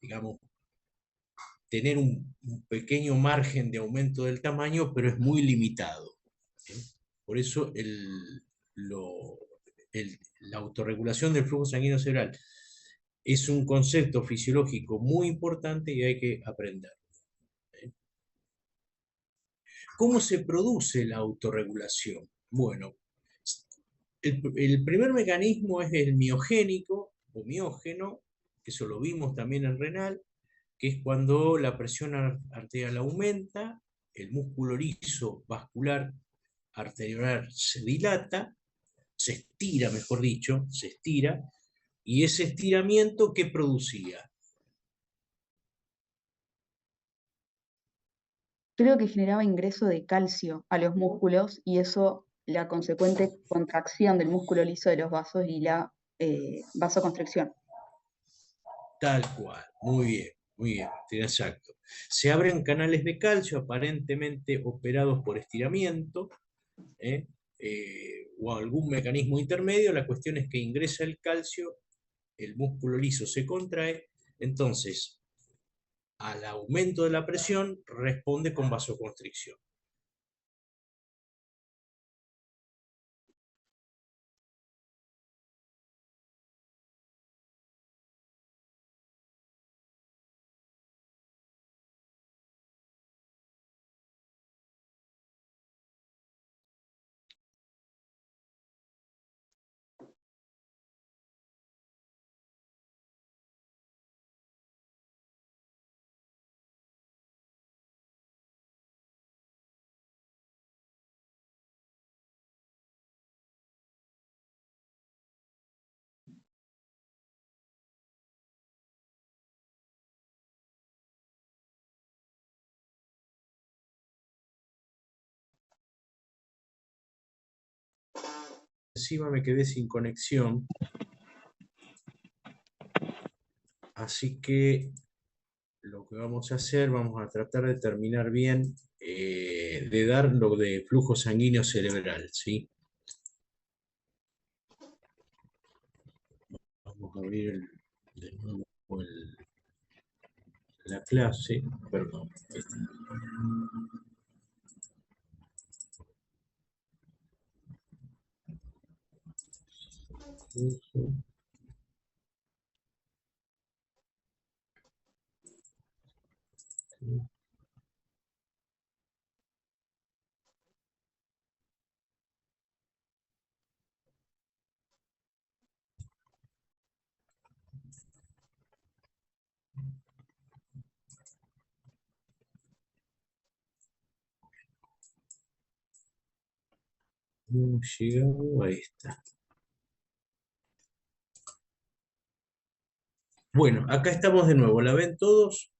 digamos, tener un pequeño margen de aumento del tamaño, pero es muy limitado. Por eso la autorregulación del flujo sanguíneo cerebral es un concepto fisiológico muy importante y hay que aprenderlo. ¿Cómo se produce la autorregulación? Bueno, el primer mecanismo es el miogénico o miógeno, que eso lo vimos también en renal, que es cuando la presión arterial aumenta, el músculo liso vascular arteriolar se dilata, se estira, mejor dicho, se estira, y ese estiramiento, ¿qué producía? Creo que generaba ingreso de calcio a los músculos y eso, la consecuente contracción del músculo liso de los vasos y la vasoconstricción. Tal cual, muy bien, exacto. Se abren canales de calcio aparentemente operados por estiramiento, o algún mecanismo intermedio. La cuestión es que ingresa el calcio, el músculo liso se contrae, entonces al aumento de la presión responde con vasoconstricción. Encima me quedé sin conexión, así que lo que vamos a hacer, vamos a tratar de terminar bien, de dar lo de flujo sanguíneo cerebral, ¿sí? Vamos a abrir de nuevo la clase, perdón. Hemos llegado a esta. Bueno, acá estamos de nuevo. ¿La ven todos?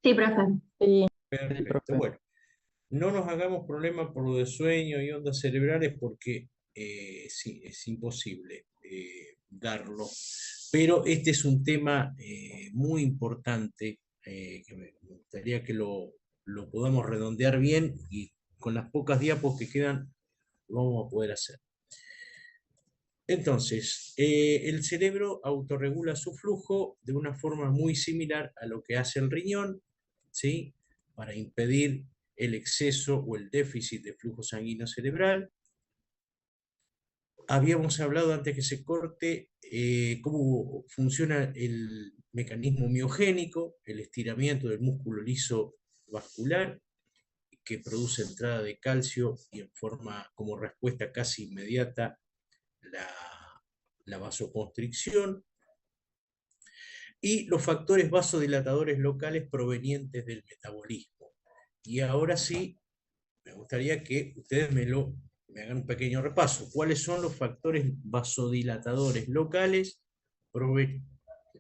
Sí, profe. Sí, Perfecto. Bueno, No nos hagamos problema por lo de sueño y ondas cerebrales porque sí, es imposible darlo. Pero este es un tema muy importante que me gustaría que lo podamos redondear bien y con las pocas diapos que quedan lo vamos a poder hacer. Entonces, el cerebro autorregula su flujo de una forma muy similar a lo que hace el riñón, ¿sí? Para impedir el exceso o el déficit de flujo sanguíneo cerebral. Habíamos hablado antes que se corte cómo funciona el mecanismo miogénico, el estiramiento del músculo liso vascular, que produce entrada de calcio y en forma como respuesta casi inmediata la vasoconstricción, y los factores vasodilatadores locales provenientes del metabolismo. Y ahora sí, me gustaría que ustedes me hagan un pequeño repaso. ¿Cuáles son los factores vasodilatadores locales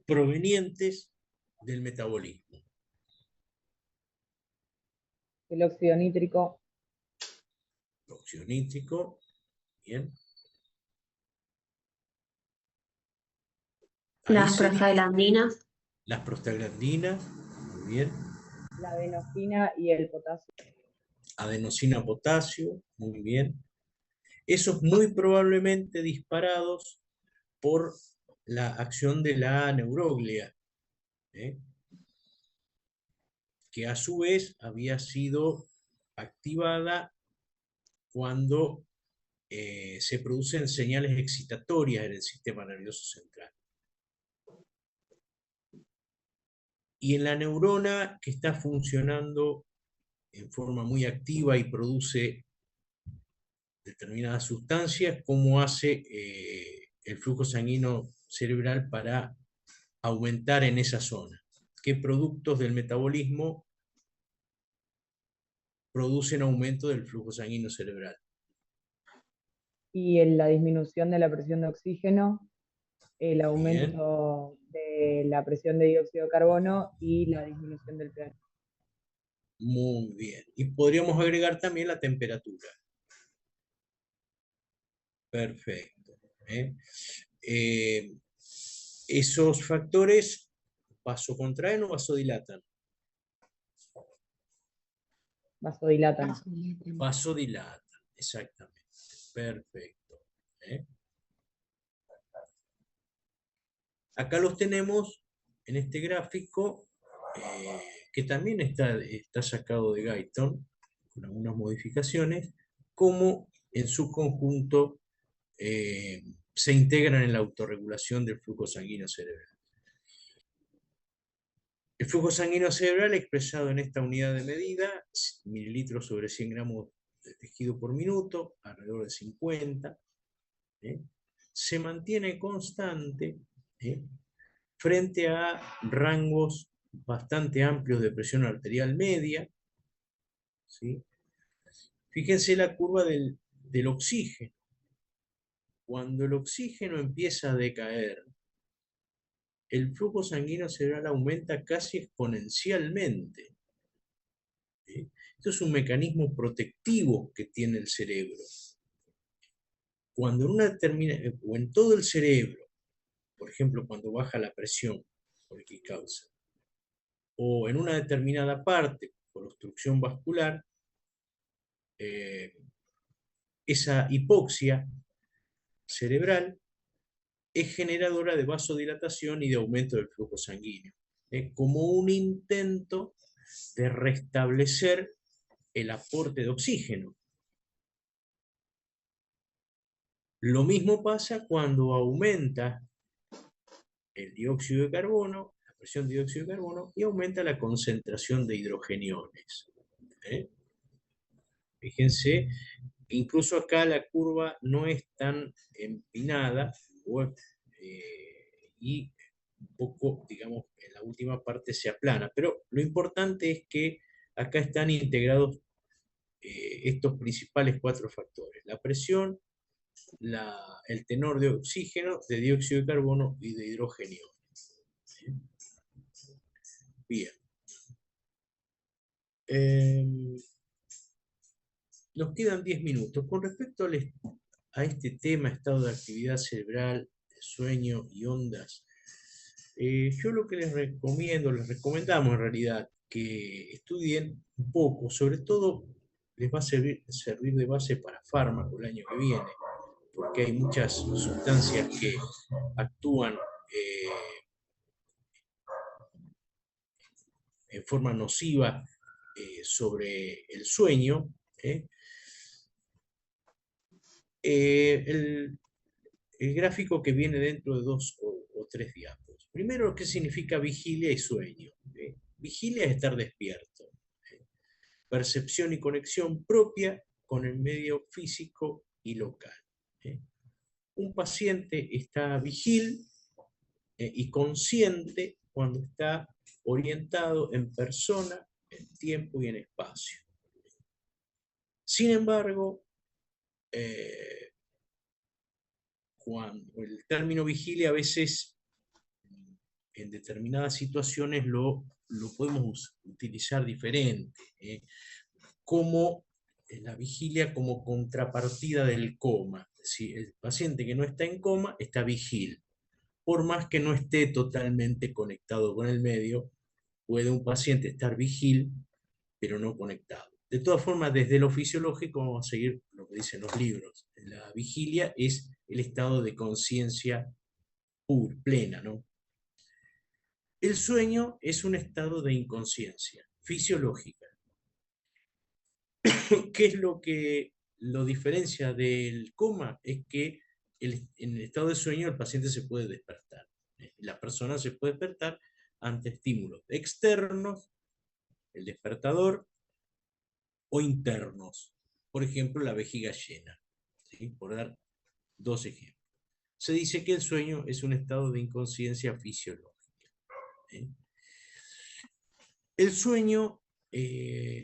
provenientes del metabolismo? El óxido nítrico, El óxido nítrico, bien. Ahí Las prostaglandinas. las prostaglandinas, muy bien. la adenosina y el potasio. Adenosina, potasio, muy bien. Esos muy probablemente disparados por la acción de la neuroglia, que a su vez había sido activada cuando se producen señales excitatorias en el sistema nervioso central. Y en la neurona que está funcionando en forma muy activa y produce determinadas sustancias, ¿cómo hace el flujo sanguíneo cerebral para aumentar en esa zona? ¿Qué productos del metabolismo producen aumento del flujo sanguíneo cerebral? Y en la disminución de la presión de oxígeno, el Bien, aumento de la presión de dióxido de carbono y la disminución del pH. muy bien. Y podríamos agregar también la temperatura. Perfecto. Esos factores vasocontraen o vasodilatan. Vasodilatan. Vasodilatan, exactamente. Perfecto. Acá los tenemos en este gráfico, que también está sacado de Guyton, con algunas modificaciones, cómo en su conjunto se integran en la autorregulación del flujo sanguíneo cerebral. El flujo sanguíneo cerebral expresado en esta unidad de medida, mililitros sobre 100 gramos de tejido por minuto, alrededor de 50, se mantiene constante frente a rangos bastante amplios de presión arterial media. ¿Sí? Fíjense la curva del oxígeno. Cuando el oxígeno empieza a decaer, el flujo sanguíneo cerebral aumenta casi exponencialmente. ¿Sí? Esto es un mecanismo protectivo que tiene el cerebro. Cuando o en todo el cerebro, por ejemplo, cuando baja la presión, por X causa, o en una determinada parte, por obstrucción vascular, esa hipoxia cerebral es generadora de vasodilatación y de aumento del flujo sanguíneo, como un intento de restablecer el aporte de oxígeno. Lo mismo pasa cuando aumenta el dióxido de carbono, la presión de dióxido de carbono, y aumenta la concentración de hidrogeniones. Fíjense, incluso acá la curva no es tan empinada, y un poco, digamos, en la última parte se aplana, pero lo importante es que acá están integrados estos principales 4 factores: la presión, el tenor de oxígeno, de dióxido de carbono y de hidrogenio. Bien. Nos quedan 10 minutos. Con respecto a este tema, estado de actividad cerebral, sueño y ondas, yo lo que les recomiendo, les recomendamos en realidad, que estudien un poco, sobre todo les va a servir de base para fármaco el año que viene, porque hay muchas sustancias que actúan en forma nociva sobre el sueño. El gráfico que viene dentro de 2 o 3 diapos. Primero, ¿qué significa vigilia y sueño? Vigilia es estar despierto. Percepción y conexión propia con el medio físico y local. Un paciente está vigil y consciente cuando está orientado en persona, en tiempo y en espacio. Sin embargo, cuando el término vigilia a veces en determinadas situaciones lo podemos utilizar diferente, como la vigilia como contrapartida del coma. Si el paciente que no está en coma está vigil, por más que no esté totalmente conectado con el medio, puede un paciente estar vigil, pero no conectado. De todas formas, desde lo fisiológico vamos a seguir lo que dicen los libros. La vigilia es el estado de conciencia plena, ¿no? El sueño es un estado de inconsciencia fisiológica. ¿Qué es lo que lo diferencia del coma? Es que en el estado de sueño el paciente se puede despertar. La persona se puede despertar ante estímulos externos, el despertador, o internos. Por ejemplo, la vejiga llena. ¿Sí? Por dar 2 ejemplos. Se dice que el sueño es un estado de inconsciencia fisiológica. ¿Sí? El sueño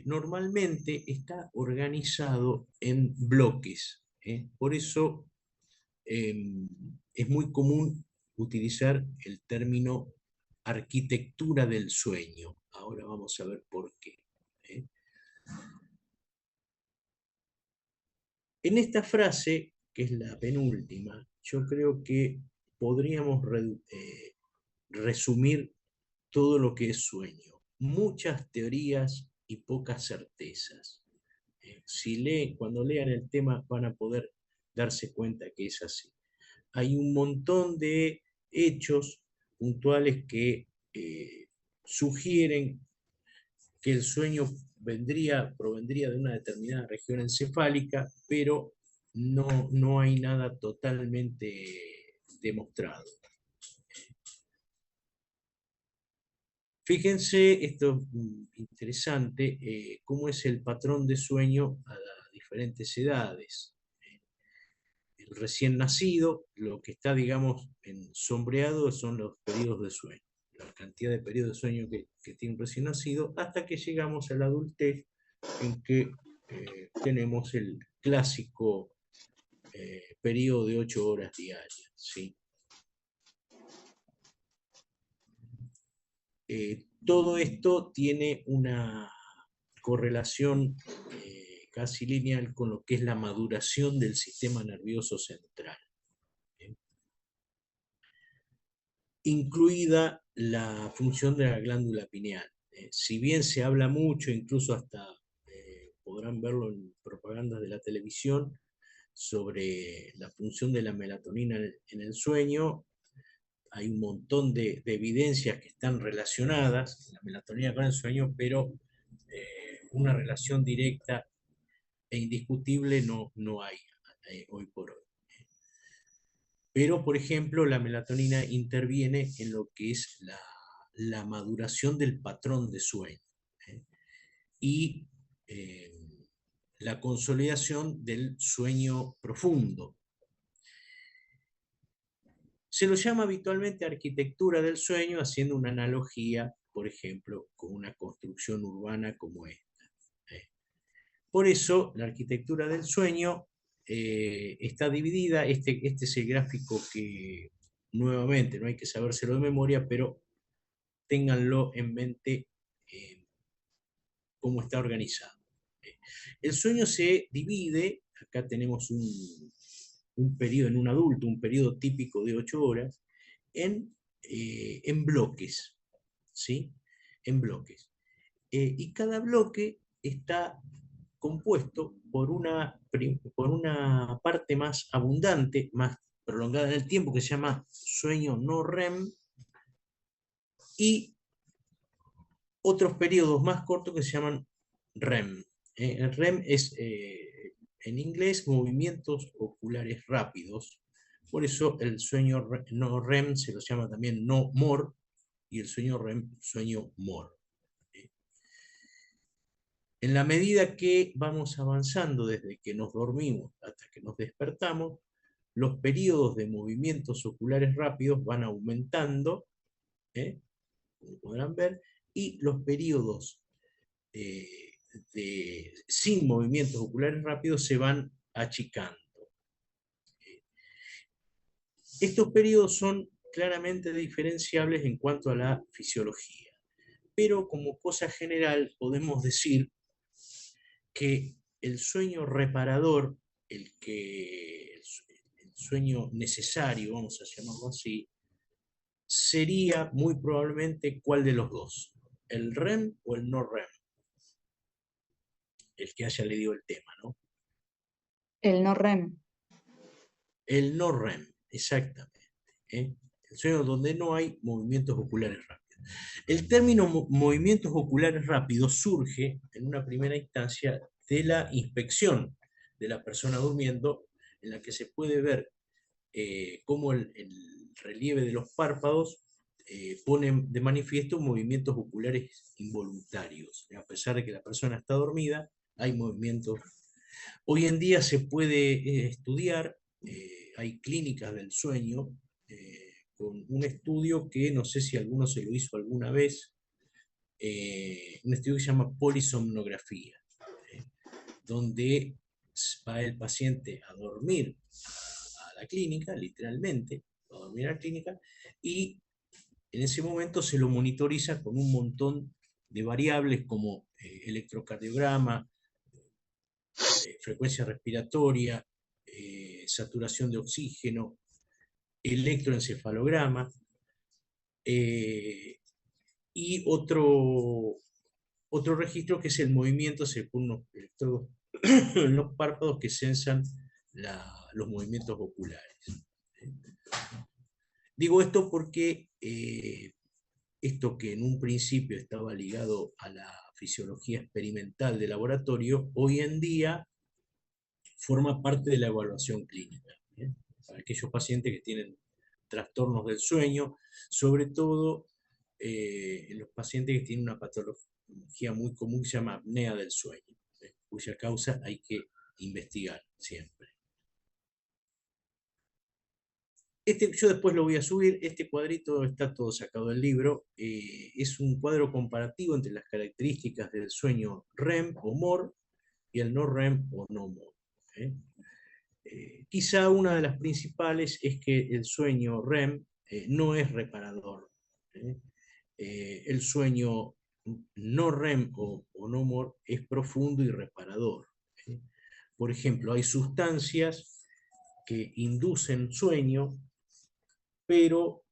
normalmente está organizado en bloques. Por eso es muy común utilizar el término arquitectura del sueño. Ahora vamos a ver por qué. En esta frase, que es la penúltima, yo creo que podríamos resumir todo lo que es sueño. Muchas teorías y pocas certezas. Cuando lean el tema van a poder darse cuenta que es así. Hay un montón de hechos puntuales que sugieren que el sueño provendría de una determinada región encefálica, pero no hay nada totalmente demostrado. Fíjense, esto es interesante, cómo es el patrón de sueño a las diferentes edades. El recién nacido, lo que está, digamos, sombreado son los periodos de sueño, la cantidad de periodos de sueño que tiene un recién nacido, hasta que llegamos a la adultez, en que tenemos el clásico periodo de 8 horas diarias. ¿Sí? Todo esto tiene una correlación casi lineal con lo que es la maduración del sistema nervioso central, incluida la función de la glándula pineal. Si bien se habla mucho, incluso hasta podrán verlo en propagandas de la televisión, sobre la función de la melatonina en el sueño, hay un montón de evidencias que están relacionadas, la melatonina con el sueño, pero una relación directa e indiscutible no hay hoy por hoy. Pero, por ejemplo, la melatonina interviene en lo que es la maduración del patrón de sueño y la consolidación del sueño profundo. Se lo llama habitualmente arquitectura del sueño, haciendo una analogía, por ejemplo, con una construcción urbana como esta. Por eso, la arquitectura del sueño está dividida. Este es el gráfico que, nuevamente, no hay que sabérselo de memoria, pero ténganlo en mente cómo está organizado. El sueño se divide, acá tenemos un periodo en un adulto, un periodo típico de 8 horas, en bloques, ¿sí? En bloques. Y cada bloque está compuesto por una parte más abundante, más prolongada en el tiempo, que se llama sueño no REM, y otros periodos más cortos que se llaman REM. El REM es, en inglés, movimientos oculares rápidos. Por eso el sueño no REM se lo llama también no MOR, y el sueño REM, sueño MOR. En la medida que vamos avanzando desde que nos dormimos hasta que nos despertamos, los periodos de movimientos oculares rápidos van aumentando, como podrán ver, y los periodos sin movimientos oculares rápidos se van achicando. Estos periodos son claramente diferenciables en cuanto a la fisiología, pero como cosa general podemos decir que el sueño reparador, el sueño necesario, vamos a llamarlo así, sería muy probablemente ¿cuál de los dos? ¿El REM o el no REM? El que haya leído el tema, ¿no? El no REM. El no REM, exactamente. El sueño donde no hay movimientos oculares rápidos. El término movimientos oculares rápidos surge en una primera instancia de la inspección de la persona durmiendo, en la que se puede ver cómo el relieve de los párpados pone de manifiesto movimientos oculares involuntarios. A pesar de que la persona está dormida, hay movimientos. Hoy en día se puede estudiar, hay clínicas del sueño, con un estudio que no sé si alguno se lo hizo alguna vez, un estudio que se llama polisomnografía, donde va el paciente a dormir a la clínica, literalmente, a dormir a la clínica, y en ese momento se lo monitoriza con un montón de variables como electrocardiograma, frecuencia respiratoria, saturación de oxígeno, electroencefalograma, y otro registro que es el movimiento según unos electrodos en los párpados que sensan los movimientos oculares. Digo esto porque esto que en un principio estaba ligado a la fisiología experimental de laboratorio, hoy en día forma parte de la evaluación clínica, para aquellos pacientes que tienen trastornos del sueño, sobre todo en los pacientes que tienen una patología muy común que se llama apnea del sueño, cuya causa hay que investigar siempre. Yo después lo voy a subir, este cuadrito está todo sacado del libro, es un cuadro comparativo entre las características del sueño REM o MOR y el no REM o no MOR. Quizá una de las principales es que el sueño REM no es reparador. El sueño no REM o no MOR es profundo y reparador. Por ejemplo, hay sustancias que inducen sueño, pero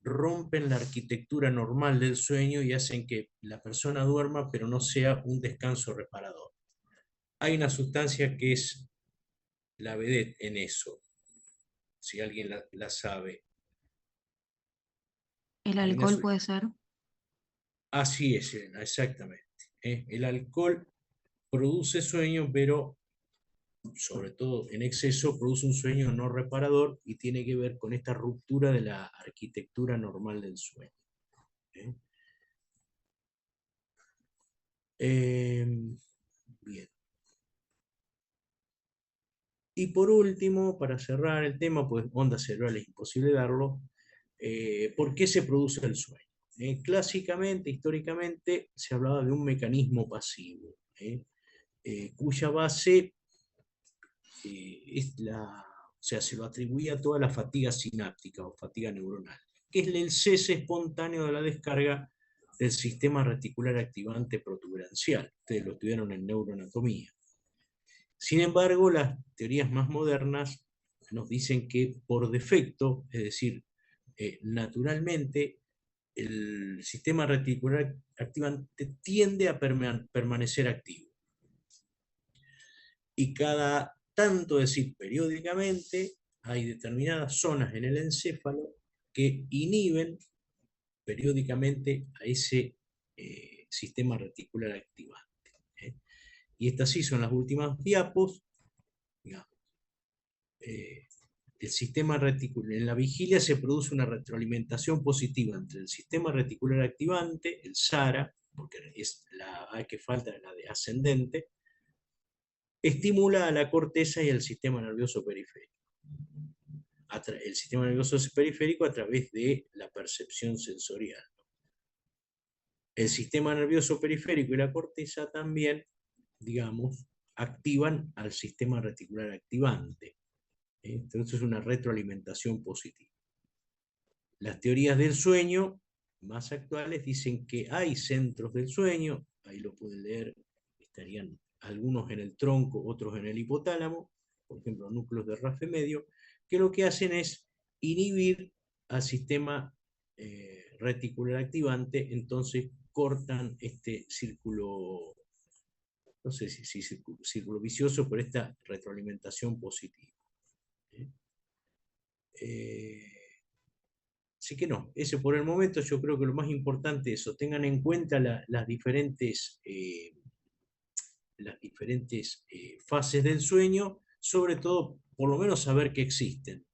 rompen la arquitectura normal del sueño y hacen que la persona duerma, pero no sea un descanso reparador. Hay una sustancia que es la vedette en eso, si alguien la sabe. ¿El alcohol puede ser? Así es, Elena, exactamente. El alcohol produce sueño, pero sobre todo en exceso produce un sueño no reparador y tiene que ver con esta ruptura de la arquitectura normal del sueño. Bien. Y por último, para cerrar el tema, pues ondas cerebrales es imposible darlo, ¿por qué se produce el sueño? Clásicamente, históricamente, se hablaba de un mecanismo pasivo, cuya base o sea, se lo atribuía a toda la fatiga sináptica o fatiga neuronal, que es el cese espontáneo de la descarga del sistema reticular activante protuberancial. Ustedes lo estudiaron en neuroanatomía. Sin embargo, las teorías más modernas nos dicen que por defecto, es decir, naturalmente, el sistema reticular activante tiende a permanecer activo. Y cada tanto, es decir, periódicamente, hay determinadas zonas en el encéfalo que inhiben periódicamente a ese sistema reticular activante. Y estas sí son las últimas diapos. Digamos, el sistema reticular, en la vigilia se produce una retroalimentación positiva entre el sistema reticular activante, el SARA, porque es la A que falta, la de ascendente, estimula a la corteza y al sistema nervioso periférico. El sistema nervioso periférico a través de la percepción sensorial. El sistema nervioso periférico y la corteza también, digamos, activan al sistema reticular activante. Entonces es una retroalimentación positiva. Las teorías del sueño más actuales dicen que hay centros del sueño, ahí lo pueden leer, estarían algunos en el tronco, otros en el hipotálamo, por ejemplo, núcleos de RAFE medio, que lo que hacen es inhibir al sistema reticular activante, entonces cortan este círculo, no sé si círculo vicioso, por esta retroalimentación positiva. Así que no, ese por el momento yo creo que lo más importante es eso, tengan en cuenta las diferentes fases del sueño, sobre todo por lo menos saber que existen,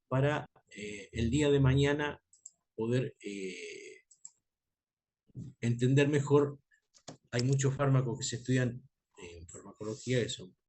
para el día de mañana poder entender mejor. Hay muchos fármacos que se estudian en farmacología que son